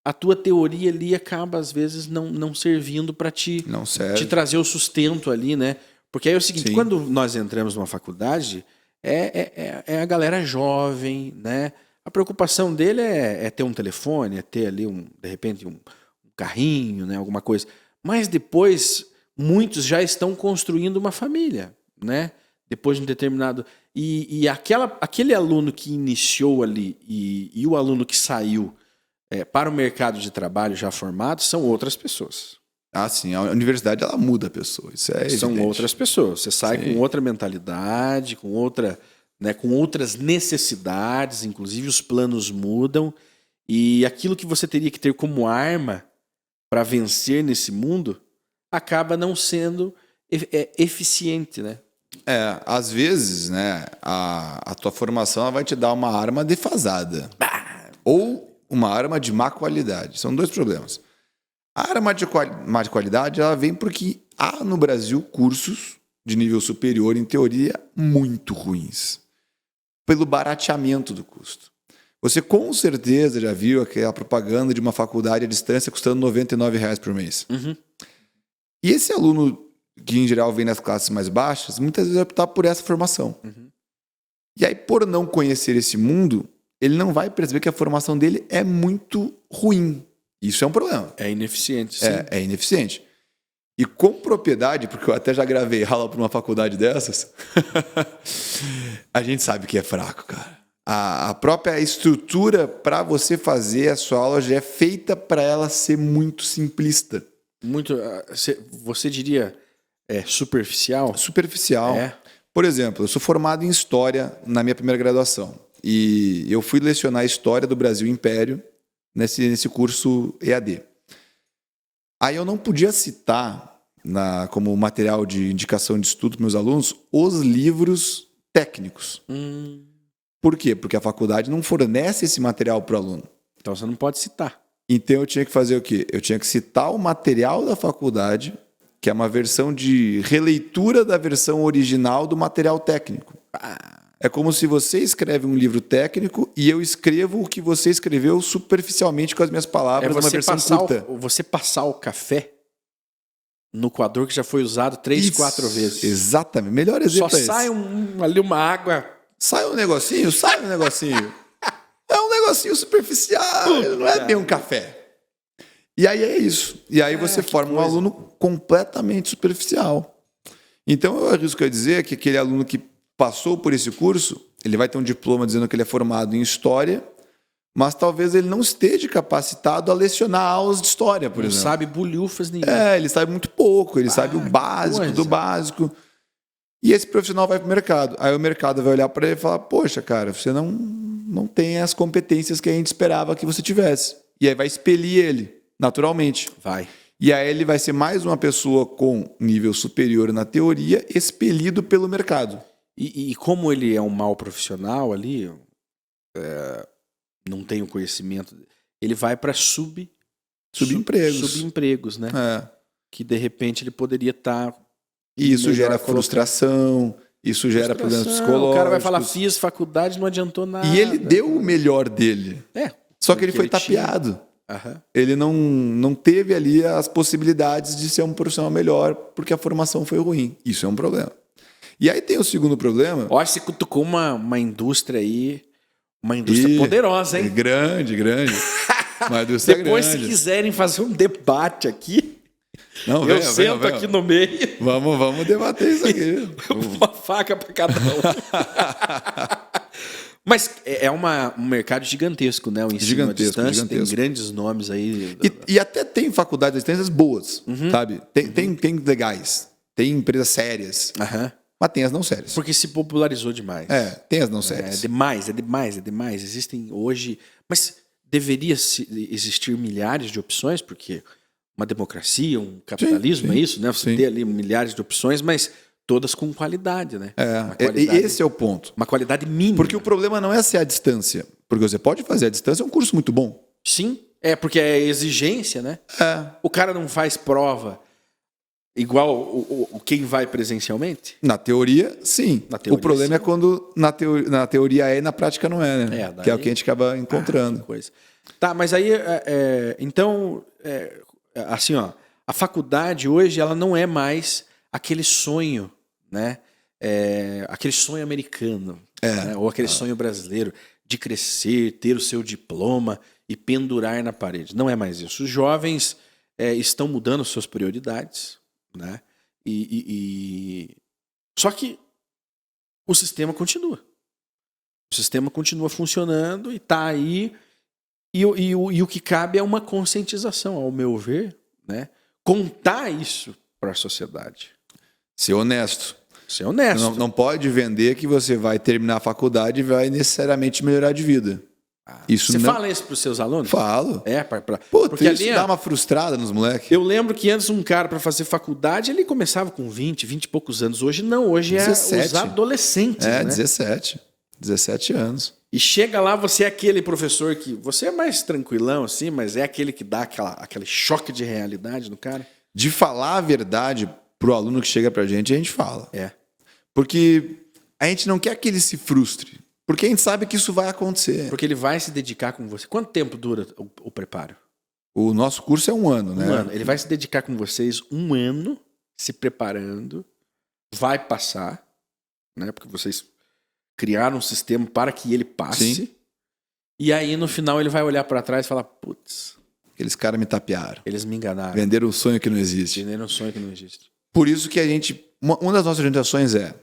a tua teoria ali acaba, às vezes, não servindo para Não te serve. trazer o sustento ali, né? Porque aí é o seguinte, Sim. quando nós entramos numa faculdade, é a galera jovem, né? A preocupação dele é ter um telefone, é ter ali, de repente, um carrinho, né? Alguma coisa. Mas depois, muitos já estão construindo uma família, né? Depois de um determinado... E aquele aluno que iniciou ali e o aluno que saiu para o mercado de trabalho já formado são outras pessoas. Ah, sim. A universidade, ela muda a pessoa. Isso é São evidente. outras pessoas. Você sai Sim. com outra mentalidade, com outras necessidades, inclusive os planos mudam. E aquilo que você teria que ter como arma para vencer nesse mundo acaba não sendo eficiente, né? Às vezes, né, a tua formação ela vai te dar uma arma defasada. Ou uma arma de má qualidade. São dois problemas. A arma de má qualidade ela vem porque há no Brasil cursos de nível superior, em teoria, muito ruins. Pelo barateamento do custo. Você com certeza já viu aquela propaganda de uma faculdade à distância custando R$ 99,00 por mês. Uhum. E esse aluno, que em geral vem das classes mais baixas, muitas vezes vai optar por essa formação. Uhum. E aí, por não conhecer esse mundo, ele não vai perceber que a formação dele é muito ruim. Isso é um problema. É ineficiente, sim. É ineficiente. E com propriedade, porque eu até já gravei aula para uma faculdade dessas, a gente sabe que é fraco, cara. A própria estrutura para você fazer a sua aula já é feita para ela ser muito simplista. Muito. Você diria superficial? Superficial. É. Por exemplo, eu sou formado em História na minha primeira graduação. E eu fui lecionar História do Brasil Império nesse curso EAD. Aí eu não podia citar como material de indicação de estudo para meus alunos os livros técnicos. Por quê? Porque a faculdade não fornece esse material para o aluno. Então você não pode citar. Então eu tinha que fazer o quê? Eu tinha que citar o material da faculdade, que é uma versão de releitura da versão original do material técnico. É como se você escreve um livro técnico e eu escrevo o que você escreveu superficialmente com as minhas palavras, numa versão curta. Você passar o café no coador que já foi usado 3, 4 vezes. Exatamente. Melhor exemplo Só é esse. sai ali uma água. Sai um negocinho. É um negocinho superficial, não é bem um café. E aí é isso. E aí você forma um aluno completamente superficial. Então eu arrisco a dizer que aquele aluno que passou por esse curso, ele vai ter um diploma dizendo que ele é formado em História, mas talvez ele não esteja capacitado a lecionar aulas de História, por exemplo. Não sabe bulhufas nenhuma. Ele sabe muito pouco, ele sabe o básico do básico. E esse profissional vai para o mercado. Aí o mercado vai olhar para ele e falar, poxa, cara, você não tem as competências que a gente esperava que você tivesse. E aí vai expelir ele, naturalmente. Vai. E aí ele vai ser mais uma pessoa com nível superior na teoria, expelido pelo mercado. E como ele é um mau profissional ali, não tem o conhecimento, ele vai para subempregos, né? Que de repente ele poderia estar... E isso gera frustração, isso gera problemas psicológicos. O cara vai falar, fiz faculdade, não adiantou nada. E ele deu o melhor dele. Só que ele foi tapeado. Ele não teve ali as possibilidades de ser um profissional melhor porque a formação foi ruim. Isso é um problema. E aí tem o segundo problema. Olha, você cutucou uma indústria aí, uma indústria poderosa, hein? Grande. Uma indústria Depois, grande. se quiserem fazer um debate aqui, Não, Eu sento aqui no meio. Vamos debater isso aqui. Uma faca para cada um. Mas é um mercado gigantesco, né? O ensino à distância, tem grandes nomes aí. E até tem faculdades à distância boas, sabe? Tem legais, tem empresas sérias, mas tem as não sérias. Porque se popularizou demais. Tem as não sérias. É demais. Existem hoje... Mas deveria existir milhares de opções, porque uma democracia, um capitalismo, é isso, né? Você ter ali milhares de opções, mas... todas com qualidade, né? Esse é o ponto. Uma qualidade mínima. Porque o problema não é ser a distância. Porque você pode fazer a distância, é um curso muito bom. Sim, porque é exigência, né? O cara não faz prova igual quem vai presencialmente? Na teoria, sim. O problema é quando na teoria é e na prática não é, né? Daí... que é o que a gente acaba encontrando. Que coisa. Tá, mas aí, então, assim, ó, a faculdade hoje, ela não é mais aquele sonho, né? Aquele sonho americano, né? Ou aquele sonho brasileiro de crescer, ter o seu diploma e pendurar na parede. Não é mais isso. Os jovens estão mudando suas prioridades, né? Só que o sistema continua. O sistema continua funcionando e está aí. E o que cabe é uma conscientização, ao meu ver, né? Contar isso para a sociedade. Ser honesto. Ser honesto. Não pode vender que você vai terminar a faculdade e vai necessariamente melhorar de vida. Você fala isso para os seus alunos? Falo. Porque isso dá uma frustrada nos moleques. Eu lembro que antes um cara, para fazer faculdade, ele começava com 20 e poucos anos. Hoje não, hoje 17. É os adolescentes. né? 17 anos. E chega lá, você é aquele professor que... Você é mais tranquilão, assim, mas é aquele que dá aquele choque de realidade no cara. De falar a verdade pro aluno que chega pra gente, a gente fala. Porque a gente não quer que ele se frustre. Porque a gente sabe que isso vai acontecer. Porque ele vai se dedicar com você. Quanto tempo dura o preparo? O nosso curso é 1 ano, né? 1 ano. Ele vai se dedicar com vocês 1 ano, se preparando, vai passar, né? Porque vocês criaram um sistema para que ele passe. Sim. E aí, no final, ele vai olhar para trás e falar, putz... Aqueles caras me tapearam. Eles me enganaram. Venderam um sonho que não existe. Venderam um sonho que não existe. Por isso que a gente... Uma das nossas orientações é: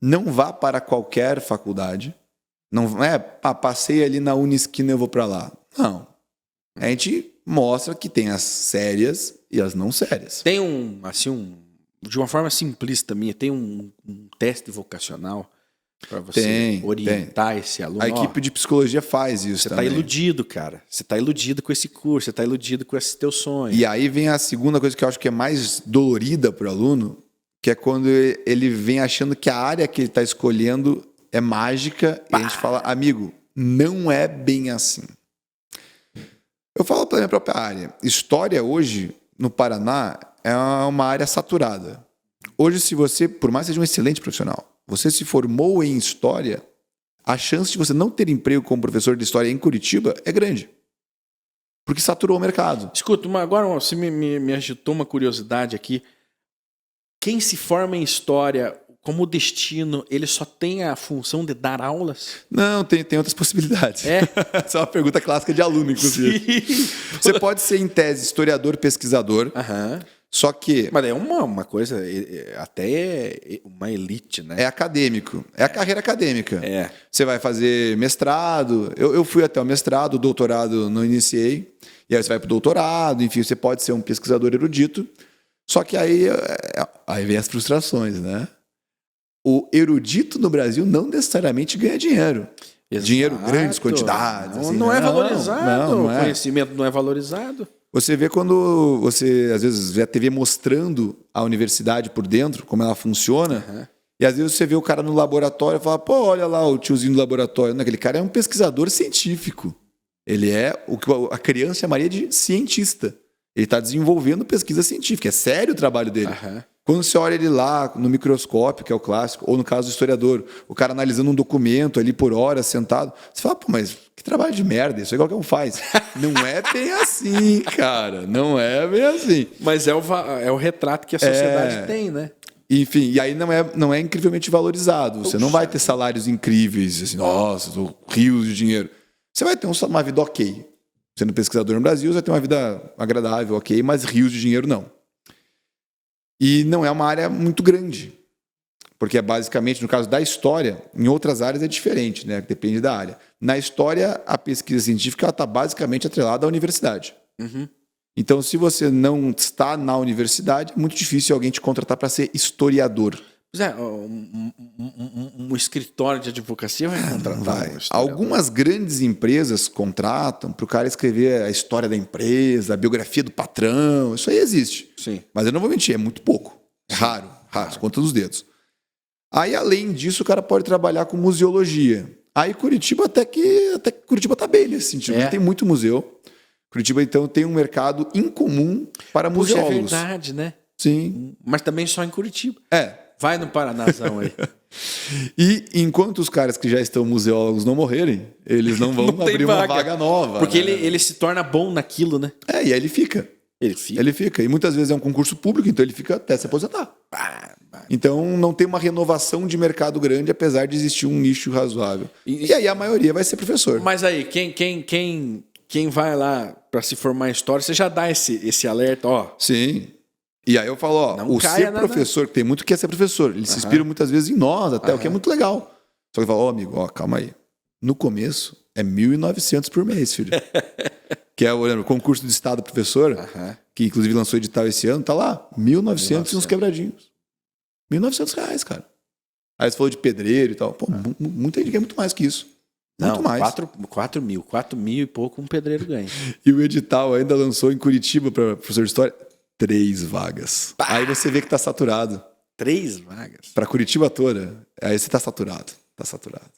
não vá para qualquer faculdade. Não é, passei ali na Unisquina, eu vou para lá. Não. A gente mostra que tem as sérias e as não sérias. Tem de uma forma simplista minha, tem um teste vocacional para você orientar esse aluno. A equipe de psicologia faz isso também. Você está iludido, cara. Você está iludido com esse curso, você está iludido com esse teu sonho. E aí vem a segunda coisa que eu acho que é mais dolorida para o aluno, que é quando ele vem achando que a área que ele está escolhendo é mágica. E a gente fala, amigo, não é bem assim. Eu falo pela minha própria área. História hoje, no Paraná, é uma área saturada. Hoje, se você, por mais que seja um excelente profissional, você se formou em História, a chance de você não ter emprego como professor de História em Curitiba é grande. Porque saturou o mercado. Escuta, agora você me agitou uma curiosidade aqui. Quem se forma em História como destino, ele só tem a função de dar aulas? Não, tem outras possibilidades. Essa é uma pergunta clássica de aluno, inclusive. Sim. Você pode ser, em tese, historiador, pesquisador. Só que... Mas é uma coisa, até uma elite, né? É acadêmico. É a carreira acadêmica. Você vai fazer mestrado. Eu fui até o mestrado, o doutorado não iniciei. E aí você vai para o doutorado. Enfim, você pode ser um pesquisador erudito. Só que aí vem as frustrações, né? O erudito no Brasil não necessariamente ganha dinheiro. Exato. Dinheiro, grandes quantidades. Não é valorizado. Não o conhecimento não é valorizado. Você vê quando você, às vezes, vê a TV mostrando a universidade por dentro, como ela funciona, e às vezes você vê o cara no laboratório e fala, pô, olha lá o tiozinho do laboratório. Não, aquele cara é um pesquisador científico. Ele é o que a criança chamaria de cientista. Ele está desenvolvendo pesquisa científica. É sério o trabalho dele. Quando você olha ele lá no microscópio, que é o clássico, ou no caso do historiador, o cara analisando um documento ali por horas, sentado, você fala, pô, mas que trabalho de merda, isso aí qualquer um faz. Não é bem assim, cara. Não é bem assim. Mas é o retrato que a sociedade tem, né? Enfim, e aí não é incrivelmente valorizado. Você não vai ter salários incríveis, assim, nossa, rios de dinheiro. Você vai ter uma vida ok. Sendo pesquisador no Brasil, você vai ter uma vida agradável, ok, mas rios de dinheiro não. E não é uma área muito grande. Porque é basicamente, no caso da história, em outras áreas é diferente, né? Depende da área. Na história, a pesquisa científica está basicamente atrelada à universidade. Uhum. Então, se você não está na universidade, é muito difícil alguém te contratar para ser historiador. Pois é, um escritório de advocacia vai contratar um historiador. Algumas grandes empresas contratam para o cara escrever a história da empresa, a biografia do patrão. Isso aí existe. Sim. Mas eu não vou mentir, é muito pouco. É raro, se conta nos dedos. Aí, além disso, o cara pode trabalhar com museologia. Aí, Curitiba até que Curitiba está bem nesse sentido. Não tem muito museu. Curitiba, então, tem um mercado incomum para museólogos. É verdade, né? Sim. Mas também só em Curitiba. É. Vai no Paranazão aí. E enquanto os caras que já estão museólogos não morrerem, eles não vão abrir uma vaga nova. Porque né? ele se torna bom naquilo, né? E aí ele fica. Ele fica. E muitas vezes é um concurso público, então ele fica até se aposentar. Então não tem uma renovação de mercado grande, apesar de existir um nicho razoável. E aí a maioria vai ser professor. Mas aí, quem vai lá para se formar em história, você já dá esse alerta, ó. Sim. E aí eu falo, ó, o ser professor, que tem muito que é ser professor. Eles se inspiram muitas vezes em nós até, o que é muito legal. Só que eu falo, ó, amigo, ó, calma aí. No começo é 1.900 por mês, filho. Que é o concurso de estado professor, que inclusive lançou edital esse ano, tá lá, 1.900 e uns quebradinhos. R$1.900, cara. Aí você falou de pedreiro e tal. Pô, muita gente ganha muito mais que isso. Muito mais. 4 mil e pouco um pedreiro ganha. E o edital ainda lançou em Curitiba para professor de história 3 vagas. Aí você vê que tá saturado. 3 vagas? Para Curitiba toda, aí você tá saturado. Tá saturado.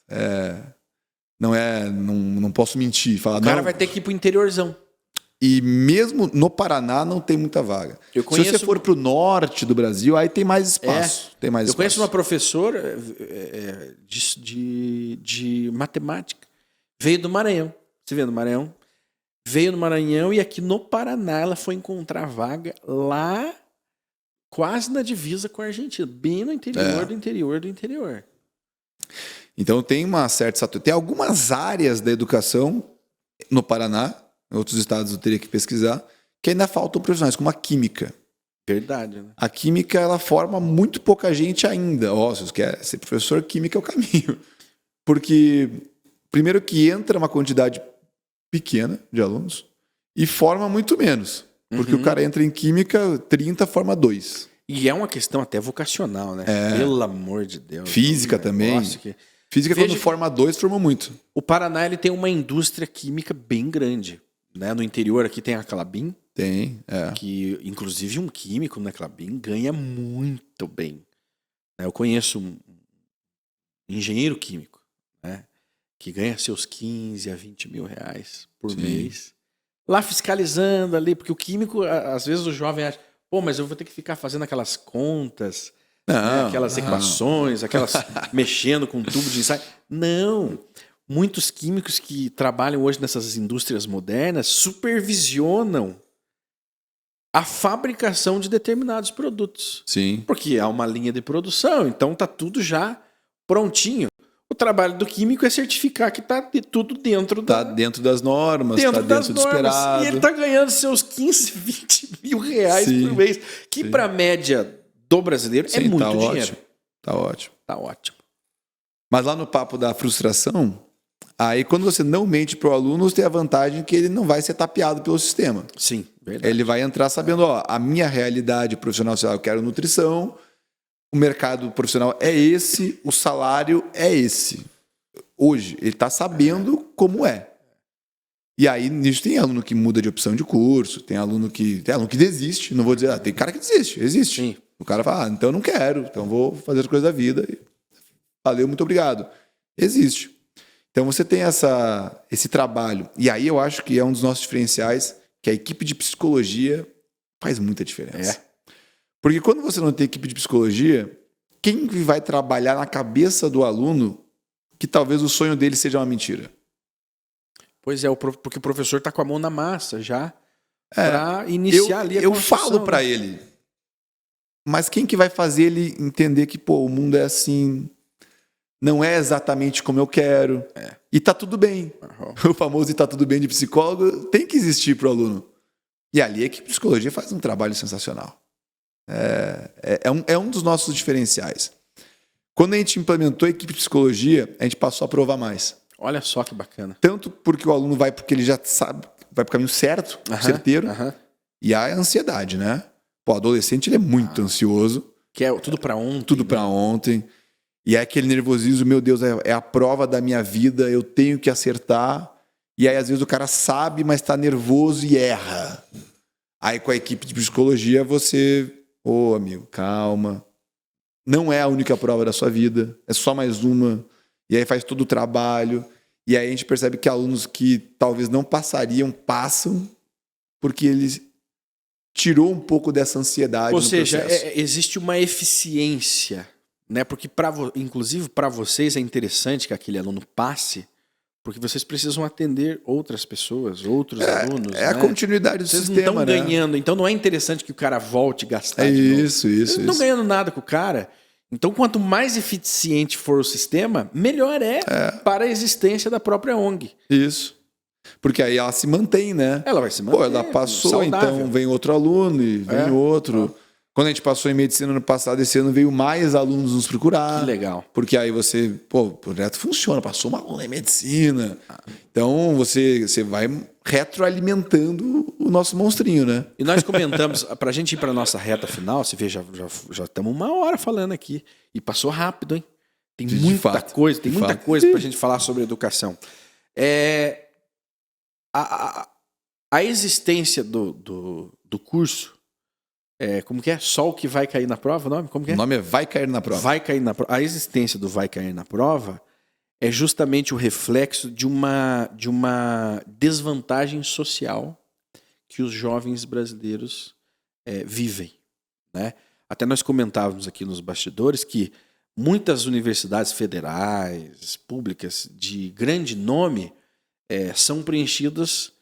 Não posso mentir. Falar, o cara vai ter que ir pro interiorzão. E mesmo no Paraná não tem muita vaga. Se você for pro norte do Brasil, aí tem mais espaço. Eu conheço uma professora de matemática. Veio do Maranhão. Você vê no Maranhão? Veio no Maranhão e aqui no Paraná ela foi encontrar vaga lá quase na divisa com a Argentina. Bem no interior do interior do interior. Então tem uma certa saturação. Tem algumas áreas da educação no Paraná, em outros estados eu teria que pesquisar, que ainda faltam profissionais, como a química. Verdade, né? A química, ela forma muito pouca gente ainda. Se você quer ser professor, química é o caminho. Porque, primeiro que entra uma quantidade pequena de alunos e forma muito menos. Porque o cara entra em química, 30 forma 2. E é uma questão até vocacional, né? Pelo amor de Deus. Física também. Física, quando forma 2, forma muito. O Paraná ele tem uma indústria química bem grande. Né? No interior aqui tem a Klabin. Tem, que inclusive um químico na Klabin ganha muito bem. Eu conheço um engenheiro químico, né? Que ganha seus 15 a 20 mil reais por mês. Lá fiscalizando ali, porque o químico, às vezes o jovem acha, pô, mas eu vou ter que ficar fazendo aquelas contas, aquelas equações, aquelas mexendo com tubo de ensaio. Não. Muitos químicos que trabalham hoje nessas indústrias modernas supervisionam a fabricação de determinados produtos. Sim. Porque há uma linha de produção, então está tudo já prontinho. O trabalho do químico é certificar que está tudo dentro dentro das normas, está dentro do esperado. E ele está ganhando seus 15, 20 mil reais por mês, que para a média do brasileiro é muito dinheiro. Tá ótimo. Tá ótimo. Mas lá no papo da frustração, aí quando você não mente para o aluno, você tem a vantagem que ele não vai ser tapeado pelo sistema. Sim, verdade. Ele vai entrar sabendo, a minha realidade profissional, eu quero nutrição, o mercado profissional é esse, o salário é esse. Hoje, ele está sabendo como é. E aí, nisso tem aluno que muda de opção de curso, tem aluno que desiste, não vou dizer, tem cara que desiste, existe. Sim. O cara fala, então eu não quero, então vou fazer as coisas da vida. Valeu, muito obrigado. Existe. Então você tem esse trabalho. E aí eu acho que é um dos nossos diferenciais, que a equipe de psicologia faz muita diferença. Porque quando você não tem equipe de psicologia, quem vai trabalhar na cabeça do aluno que talvez o sonho dele seja uma mentira? Pois é, porque o professor está com a mão na massa já para iniciar ali a construção. Eu falo para ele, mas quem que vai fazer ele entender que o mundo é assim, não é exatamente como eu quero, e tá tudo bem. O famoso "e tá tudo bem" de psicólogo tem que existir para o aluno. E ali é que a psicologia faz um trabalho sensacional. É um dos nossos diferenciais. Quando a gente implementou a equipe de psicologia, a gente passou a provar mais. Olha só que bacana. Tanto porque o aluno vai porque ele já sabe, vai para o caminho certo, certeiro, e a ansiedade, né? Pô, o adolescente ele é muito ansioso. Que é tudo para ontem. Tudo para ontem. E é aquele nervosismo, meu Deus, é a prova da minha vida, eu tenho que acertar. E aí, às vezes, o cara sabe, mas está nervoso e erra. Aí, com a equipe de psicologia, você... Ô, amigo, calma. Não é a única prova da sua vida. É só mais uma. E aí faz todo o trabalho. E aí a gente percebe que alunos que talvez não passariam, passam, porque eles tirou um pouco dessa ansiedade. Ou seja, existe uma eficiência, né? Porque, inclusive, para vocês é interessante que aquele aluno passe, porque vocês precisam atender outras pessoas, outros alunos. É a continuidade do sistema, né? Vocês não estão ganhando. Então não é interessante que o cara volte a gastar de novo. Isso. Vocês não estão ganhando nada com o cara. Então, quanto mais eficiente for o sistema, melhor para a existência da própria ONG. Isso. Porque aí ela se mantém, né? Ela vai se manter. Pô, ela passou, saudável. Então vem outro aluno e vem outro. Quando a gente passou em medicina no passado, esse ano veio mais alunos nos procurar. Que legal. Porque aí o projeto funciona, passou uma aluna em medicina. Então você vai retroalimentando o nosso monstrinho, né? E nós comentamos, pra gente ir pra nossa reta final, você vê, já estamos 1 hora falando aqui. E passou rápido, hein? Tem muita coisa pra gente falar sobre educação. A existência do curso, como que é? Só o que vai cair na prova, o nome? Como que é? O nome é Vai Cair na Prova. Vai cair na prova. A existência do Vai Cair na Prova é justamente o reflexo de uma desvantagem social que os jovens brasileiros vivem, né? Até nós comentávamos aqui nos bastidores que muitas universidades federais, públicas, de grande nome, são preenchidas,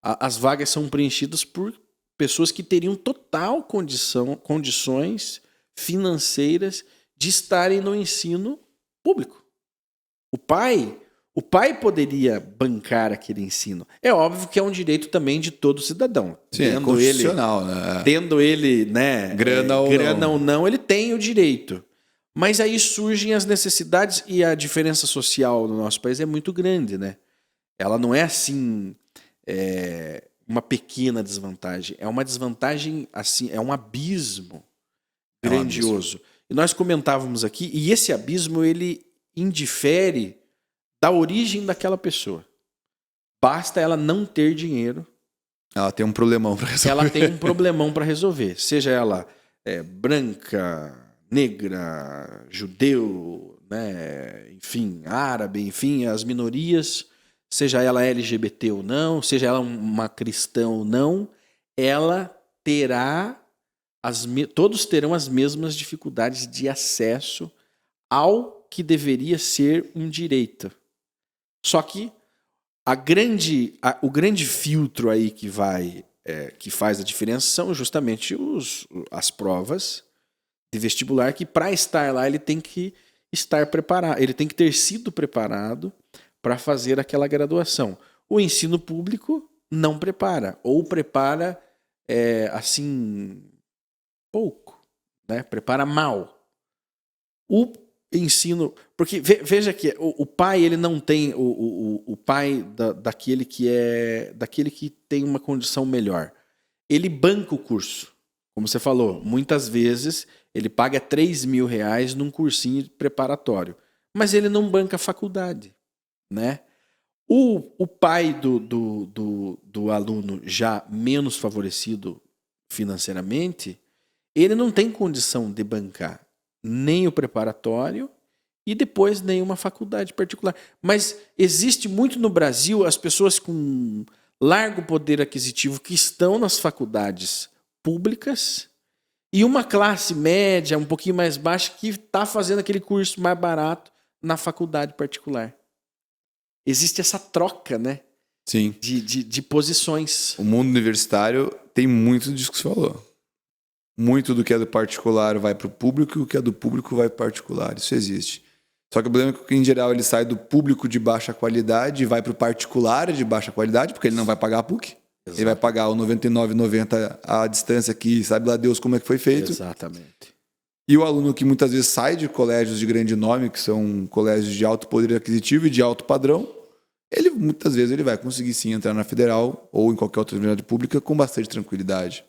as vagas são preenchidas por pessoas que teriam total condições financeiras de estarem no ensino público. O pai poderia bancar aquele ensino. É óbvio que é um direito também de todo cidadão. Sim, é constitucional, né? Tendo ele, né, grana ou não, ele tem o direito. Mas aí surgem as necessidades e a diferença social no nosso país é muito grande, né? Ela não é assim uma pequena desvantagem. É uma desvantagem, assim, é um abismo grandioso. E nós comentávamos aqui, e esse abismo, ele indifere da origem daquela pessoa. Basta ela não ter dinheiro. Ela tem um problemão para resolver. Ela tem um problemão para resolver. Seja ela branca, negra, judeu, né, enfim, árabe, enfim, as minorias, seja ela LGBT ou não, seja ela uma cristã ou não, ela terá todos terão as mesmas dificuldades de acesso ao que deveria ser um direito. Só que o grande filtro aí que faz a diferença são justamente as provas de vestibular, que para estar lá ele tem que estar preparado, ele tem que ter sido preparado para fazer aquela graduação. O ensino público não prepara, ou prepara assim pouco, né? Prepara mal. O ensino, porque veja que o pai, ele não tem o pai daquele que tem uma condição melhor. Ele banca o curso, como você falou, muitas vezes ele paga R$3.000 num cursinho preparatório, mas ele não banca a faculdade, né? O pai do aluno já menos favorecido financeiramente, ele não tem condição de bancar nem o preparatório e depois nem uma faculdade particular. Mas existe muito no Brasil as pessoas com largo poder aquisitivo que estão nas faculdades públicas e uma classe média, um pouquinho mais baixa, que está fazendo aquele curso mais barato na faculdade particular. Existe essa troca, né? Sim. De posições. O mundo universitário tem muito disso que você falou. Muito do que é do particular vai para o público e o que é do público vai para o particular. Isso existe. Só que o problema é que, em geral, ele sai do público de baixa qualidade e vai para o particular de baixa qualidade, porque ele não vai pagar a PUC. Ele vai pagar o R$ 99,90 a distância que sabe lá Deus como é que foi feito. Exatamente. E o aluno que muitas vezes sai de colégios de grande nome, que são colégios de alto poder aquisitivo e de alto padrão, ele muitas vezes ele vai conseguir sim entrar na federal ou em qualquer outra universidade pública com bastante tranquilidade.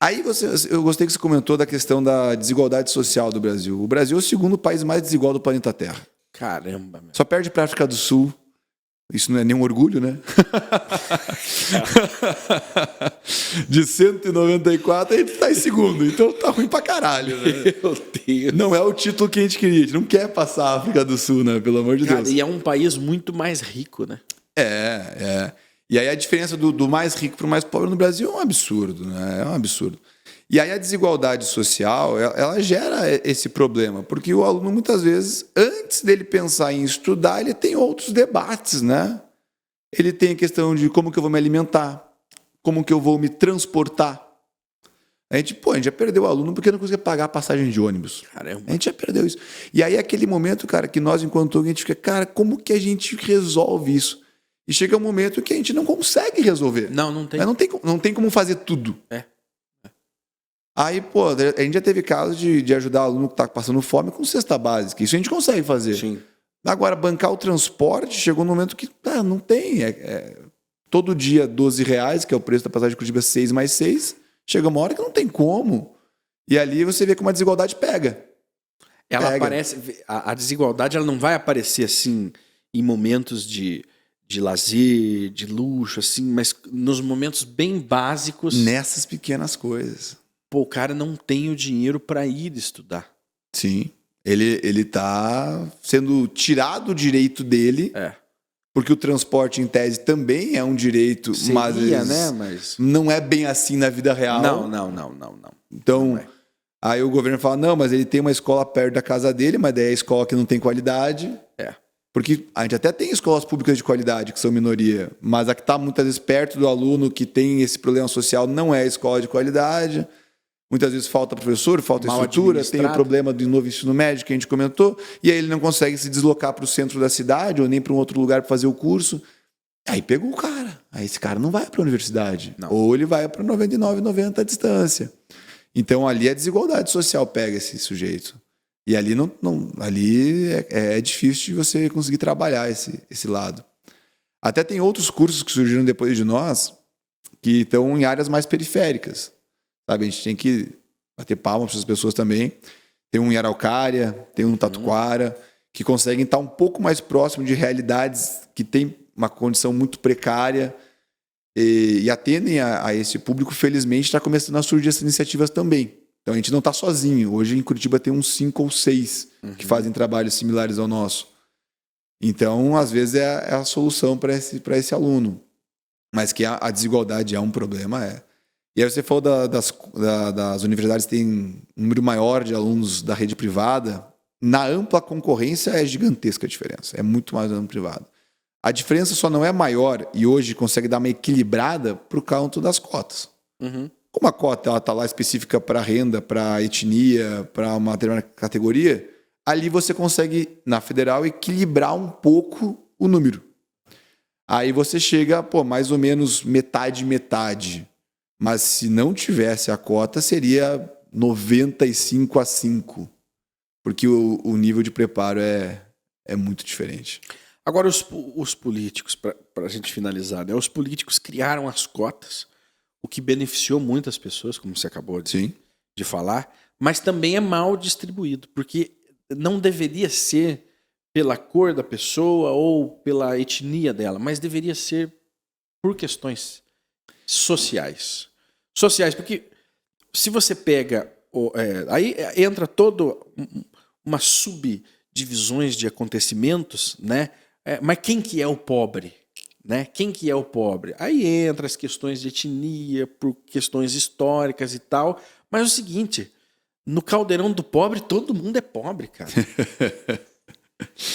Aí eu gostei que você comentou da questão da desigualdade social do Brasil. O Brasil é o segundo país mais desigual do planeta Terra. Caramba, meu. Só perde para a África do Sul. Isso não é nenhum orgulho, né? De 194, a gente tá em segundo. Então tá ruim pra caralho, né? Meu Deus. Não é o título que a gente queria. A gente não quer passar a África do Sul, né? Pelo amor de Cara, Deus. e é um país muito mais rico, né? É. E aí a diferença do mais rico para o mais pobre no Brasil é um absurdo, né? É um absurdo. E aí a desigualdade social, ela gera esse problema, porque o aluno, muitas vezes, antes dele pensar em estudar, ele tem outros debates, né? Ele tem a questão de como que eu vou me alimentar, como que eu vou me transportar. A gente já perdeu o aluno porque não conseguia pagar a passagem de ônibus. Caramba. A gente já perdeu isso. E aí é aquele momento, cara, que nós, enquanto a gente fica, cara, como que a gente resolve isso? E chega um momento que a gente não consegue resolver. Não tem. Não tem como fazer tudo. É. Aí, a gente já teve casos de ajudar aluno que está passando fome com cesta básica. Isso a gente consegue fazer. Sim. Agora, bancar o transporte, chegou no momento que não tem. Todo dia R$12, que é o preço da passagem de Curitiba, 6 mais 6. Chega uma hora que não tem como. E ali você vê como a desigualdade pega. Ela aparece. A desigualdade ela não vai aparecer assim em momentos de lazer, de luxo, assim, mas nos momentos bem básicos. Nessas pequenas coisas. Pô, o cara não tem o dinheiro para ir estudar. Sim. Ele tá sendo tirado o direito dele. Porque o transporte, em tese, também é um direito. Seria, né? Mas não é bem assim na vida real. Não. Então, aí o governo fala, não, mas ele tem uma escola perto da casa dele, mas daí é a escola que não tem qualidade. Porque a gente até tem escolas públicas de qualidade, que são minoria, mas a que está muitas vezes perto do aluno que tem esse problema social não é escola de qualidade. Muitas vezes falta professor, falta estrutura, tem o problema do novo ensino médio que a gente comentou, e aí ele não consegue se deslocar para o centro da cidade ou nem para um outro lugar para fazer o curso. Aí pegou o cara. Aí esse cara não vai para a universidade. Não. Ou ele vai para 99,90 a distância. Então ali a desigualdade social pega esse sujeito. E ali ali é difícil de você conseguir trabalhar esse lado. Até tem outros cursos que surgiram depois de nós que estão em áreas mais periféricas. Sabe, a gente tem que bater palmas para as pessoas também. Tem um em Araucária, tem um no Tatuquara, que conseguem estar um pouco mais próximo de realidades que têm uma condição muito precária e atendem a esse público. Felizmente, está começando a surgir essas iniciativas também. Então, a gente não está sozinho. Hoje, em Curitiba, tem uns 5 ou 6 que fazem trabalhos similares ao nosso. Então, às vezes, é a solução para esse aluno. Mas que a desigualdade é um problema, E aí você falou das universidades que têm um número maior de alunos da rede privada. Na ampla concorrência é gigantesca a diferença. É muito mais amplo privado. A diferença só não é maior e hoje consegue dar uma equilibrada por causa das cotas. Como a cota está lá específica para renda, para etnia, para uma determinada categoria, ali você consegue, na federal, equilibrar um pouco o número. Aí você chega, mais ou menos metade. Mas se não tivesse a cota, seria 95-5. Porque o nível de preparo é muito diferente. Agora, os políticos, para a gente finalizar, né? Os políticos criaram as cotas, o que beneficiou muitas pessoas, como você acabou de falar, mas também é mal distribuído, porque não deveria ser pela cor da pessoa ou pela etnia dela, mas deveria ser por questões sociais. Porque se você pega... aí entra toda uma subdivisões de acontecimentos, né? Mas quem que é o pobre? Né? Quem que é o pobre? Aí entra as questões de etnia, por questões históricas e tal. Mas é o seguinte, no caldeirão do pobre, todo mundo é pobre, cara.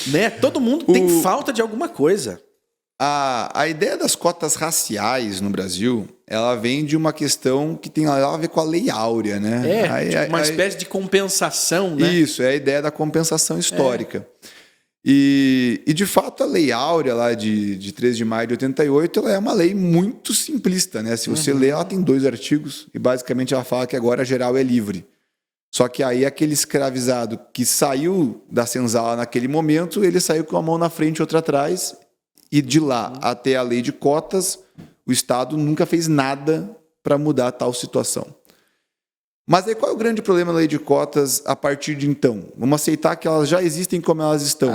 Né? Todo mundo tem falta de alguma coisa. A ideia das cotas raciais no Brasil, ela vem de uma questão que tem a ver com a Lei Áurea, né? Uma espécie de compensação, né? Isso, é a ideia da compensação histórica. E de fato, a Lei Áurea, lá de 13 de maio de 88, ela é uma lei muito simplista, né? Se você ler, ela tem 2 artigos e basicamente ela fala que agora a geral é livre. Só que aí aquele escravizado que saiu da senzala naquele momento, ele saiu com a mão na frente e outra atrás, e de lá até a lei de cotas, o Estado nunca fez nada para mudar tal situação. Mas aí qual é o grande problema da lei de cotas a partir de então? Vamos aceitar que elas já existem como elas estão.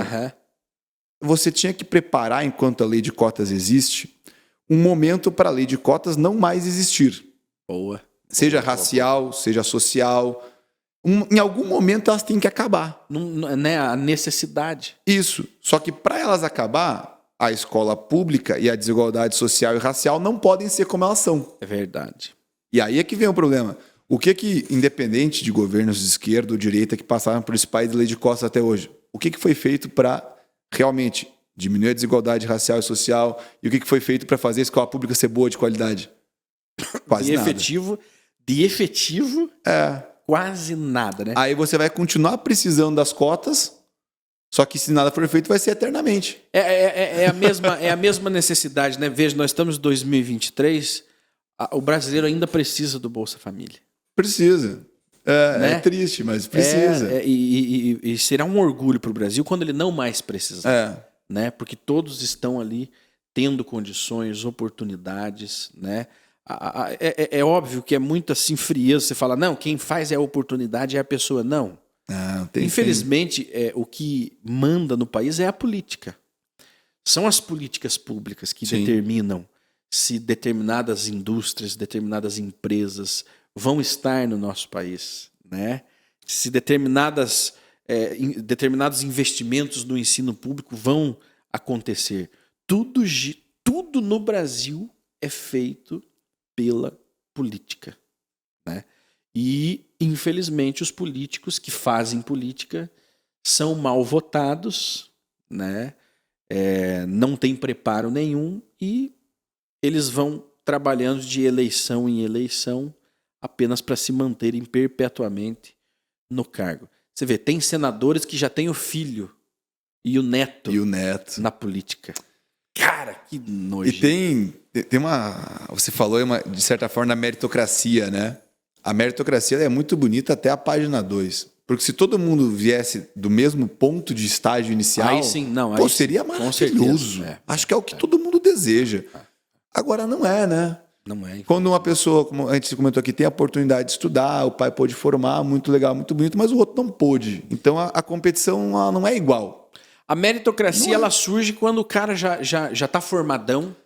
Você tinha que preparar, enquanto a lei de cotas existe, um momento para a lei de cotas não mais existir. Boa. Seja racial, seja social. Em algum momento elas têm que acabar. Né? A necessidade. Isso. Só que para elas acabar, a escola pública e a desigualdade social e racial não podem ser como elas são. É verdade. E aí é que vem o problema. O que, independente de governos de esquerda ou direita que passaram por esse país de lei de cotas até hoje, o que foi feito para realmente diminuir a desigualdade racial e social? E o que foi feito para fazer a escola pública ser boa, de qualidade? Quase nada. De efetivo, quase nada, né? Aí você vai continuar precisando das cotas, só que se nada for feito, vai ser eternamente. É a mesma necessidade, né? Veja, nós estamos em 2023, o brasileiro ainda precisa do Bolsa Família. Precisa. Né? É triste, mas precisa. E será um orgulho para o Brasil quando ele não mais precisar. Né? Porque todos estão ali tendo condições, oportunidades. Né? É óbvio que é muito assim frieza. Você fala, não, quem faz é a oportunidade, é a pessoa. Não. Infelizmente, o que manda no país é a política. São as políticas públicas que determinam se determinadas indústrias, determinadas empresas vão estar no nosso país, né? Se determinados investimentos no ensino público vão acontecer. Tudo no Brasil é feito pela política, né? E, infelizmente, os políticos que fazem política são mal votados, né? Não têm preparo nenhum e eles vão trabalhando de eleição em eleição apenas para se manterem perpetuamente no cargo. Você vê, tem senadores que já têm o filho e o neto na política. Cara, que nojo. E tem uma... Você falou, de certa forma, da meritocracia, né? A meritocracia é muito bonita até a página 2. Porque se todo mundo viesse do mesmo ponto de estágio inicial, aí sim, não, aí seria maravilhoso. Acho que é o que todo mundo deseja. Agora não é, né? Não é. Quando uma pessoa, como a gente comentou aqui, tem a oportunidade de estudar, o pai pôde formar, muito legal, muito bonito, mas o outro não pôde. Então a competição ela não é igual. A meritocracia ela surge quando o cara já tá formadão,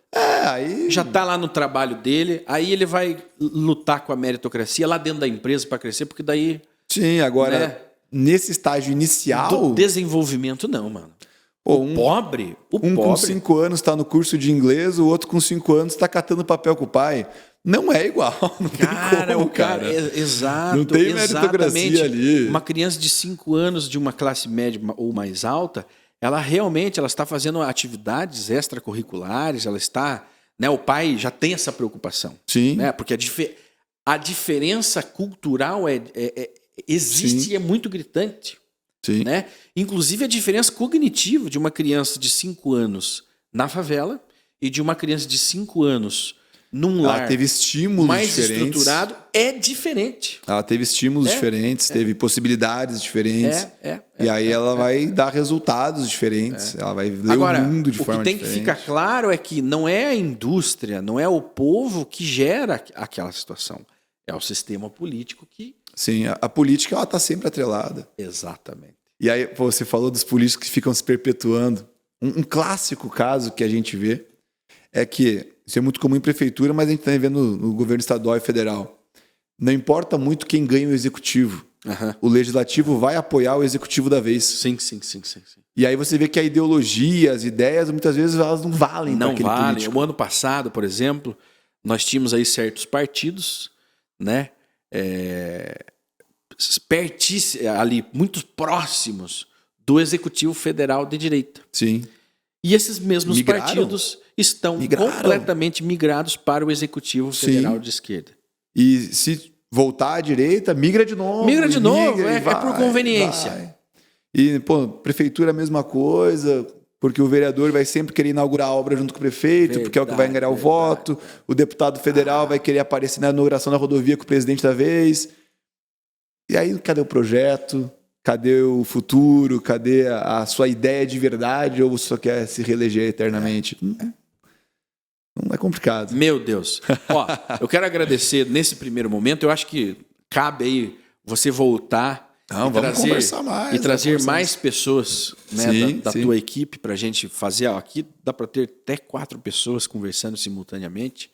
aí já tá lá no trabalho dele, aí ele vai lutar com a meritocracia lá dentro da empresa para crescer, porque daí... Sim, agora, nesse estágio inicial... Do desenvolvimento não, mano. Um pobre com 5 anos está no curso de inglês, o outro com 5 anos está catando papel com o pai. Não é igual. Não tem como, cara. Exato. Não tem meritocracia ali. Uma criança de 5 anos de uma classe média ou mais alta, ela realmente está fazendo atividades extracurriculares, ela está... Né, o pai já tem essa preocupação. Sim. Né, porque a diferença cultural existe e é muito gritante. Sim. Né? Inclusive a diferença cognitiva de uma criança de 5 anos na favela e de uma criança de 5 anos num lar teve estímulos mais diferentes. Estruturado é diferente. Ela teve estímulos diferentes, teve possibilidades diferentes. E aí ela vai dar resultados diferentes. Ela vai ler o mundo de forma diferente. O que tem que ficar claro é que não é a indústria, não é o povo que gera aquela situação. É o sistema político que... Sim, a política ela está sempre atrelada. Exatamente. E aí você falou dos políticos que ficam se perpetuando. Um clássico caso que a gente vê é que, isso é muito comum em prefeitura, mas a gente está vendo no governo estadual e federal. Não importa muito quem ganha o executivo. O legislativo vai apoiar o executivo da vez. Sim. E aí você vê que a ideologia, as ideias, muitas vezes elas não valem para aquele político. O ano passado, por exemplo, nós tínhamos aí certos partidos, né? Ali, muito próximos do Executivo Federal de direita. Sim. E esses mesmos partidos estão completamente migrados para o Executivo Federal de esquerda. E se voltar à direita, migra de novo. É por conveniência. E, pô, prefeitura a mesma coisa, porque o vereador vai sempre querer inaugurar a obra junto com o prefeito, porque é o que vai angariar o voto. O deputado federal vai querer aparecer na inauguração da rodovia com o presidente da vez. E aí, cadê o projeto? Cadê o futuro? Cadê a sua ideia de verdade? Ou você só quer se reeleger eternamente? Não é complicado. Meu Deus. Ó, eu quero agradecer nesse primeiro momento. Eu acho que cabe aí você voltar e trazer mais pessoas, né, sim, da tua equipe para a gente fazer. Ó, aqui dá para ter até 4 pessoas conversando simultaneamente.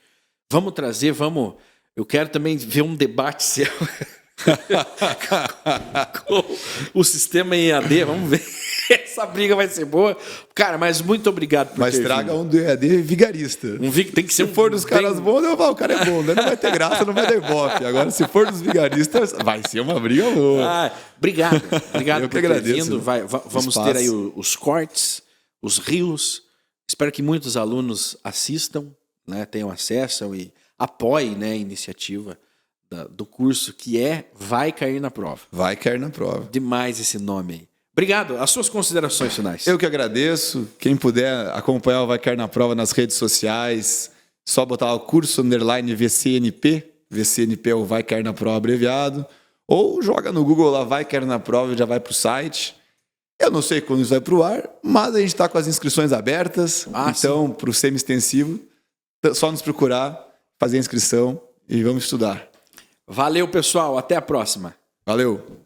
Vamos trazer, vamos. Eu quero também ver um debate seu. Com o sistema em EAD, vamos ver. Essa briga vai ser boa. Cara, mas muito obrigado por Mas ter traga vindo. um do EAD vigarista. Tem que ser se for dos caras bons, eu falo, o cara é bom, né? Não vai ter graça, não vai ter ibope. Agora, se for dos vigaristas, vai ser uma briga boa. Obrigado Eu por que ter agradeço. vindo. Vamos ter aí os cortes, os rios. Espero que muitos alunos assistam, né, tenham acesso e apoiem, né, a iniciativa do curso que Vai Cair na Prova. Vai cair na prova. Demais esse nome aí. Obrigado. As suas considerações finais. Eu que agradeço. Quem puder acompanhar o Vai Cair na Prova nas redes sociais, só botar o curso _ VCNP. VCNP é o Vai Cair na Prova abreviado. Ou joga no Google lá, Vai Cair na Prova e já vai para o site. Eu não sei quando isso vai para o ar, mas a gente está com as inscrições abertas. Então, para o semi-extensivo, só nos procurar, fazer a inscrição e vamos estudar. Valeu, pessoal. Até a próxima. Valeu!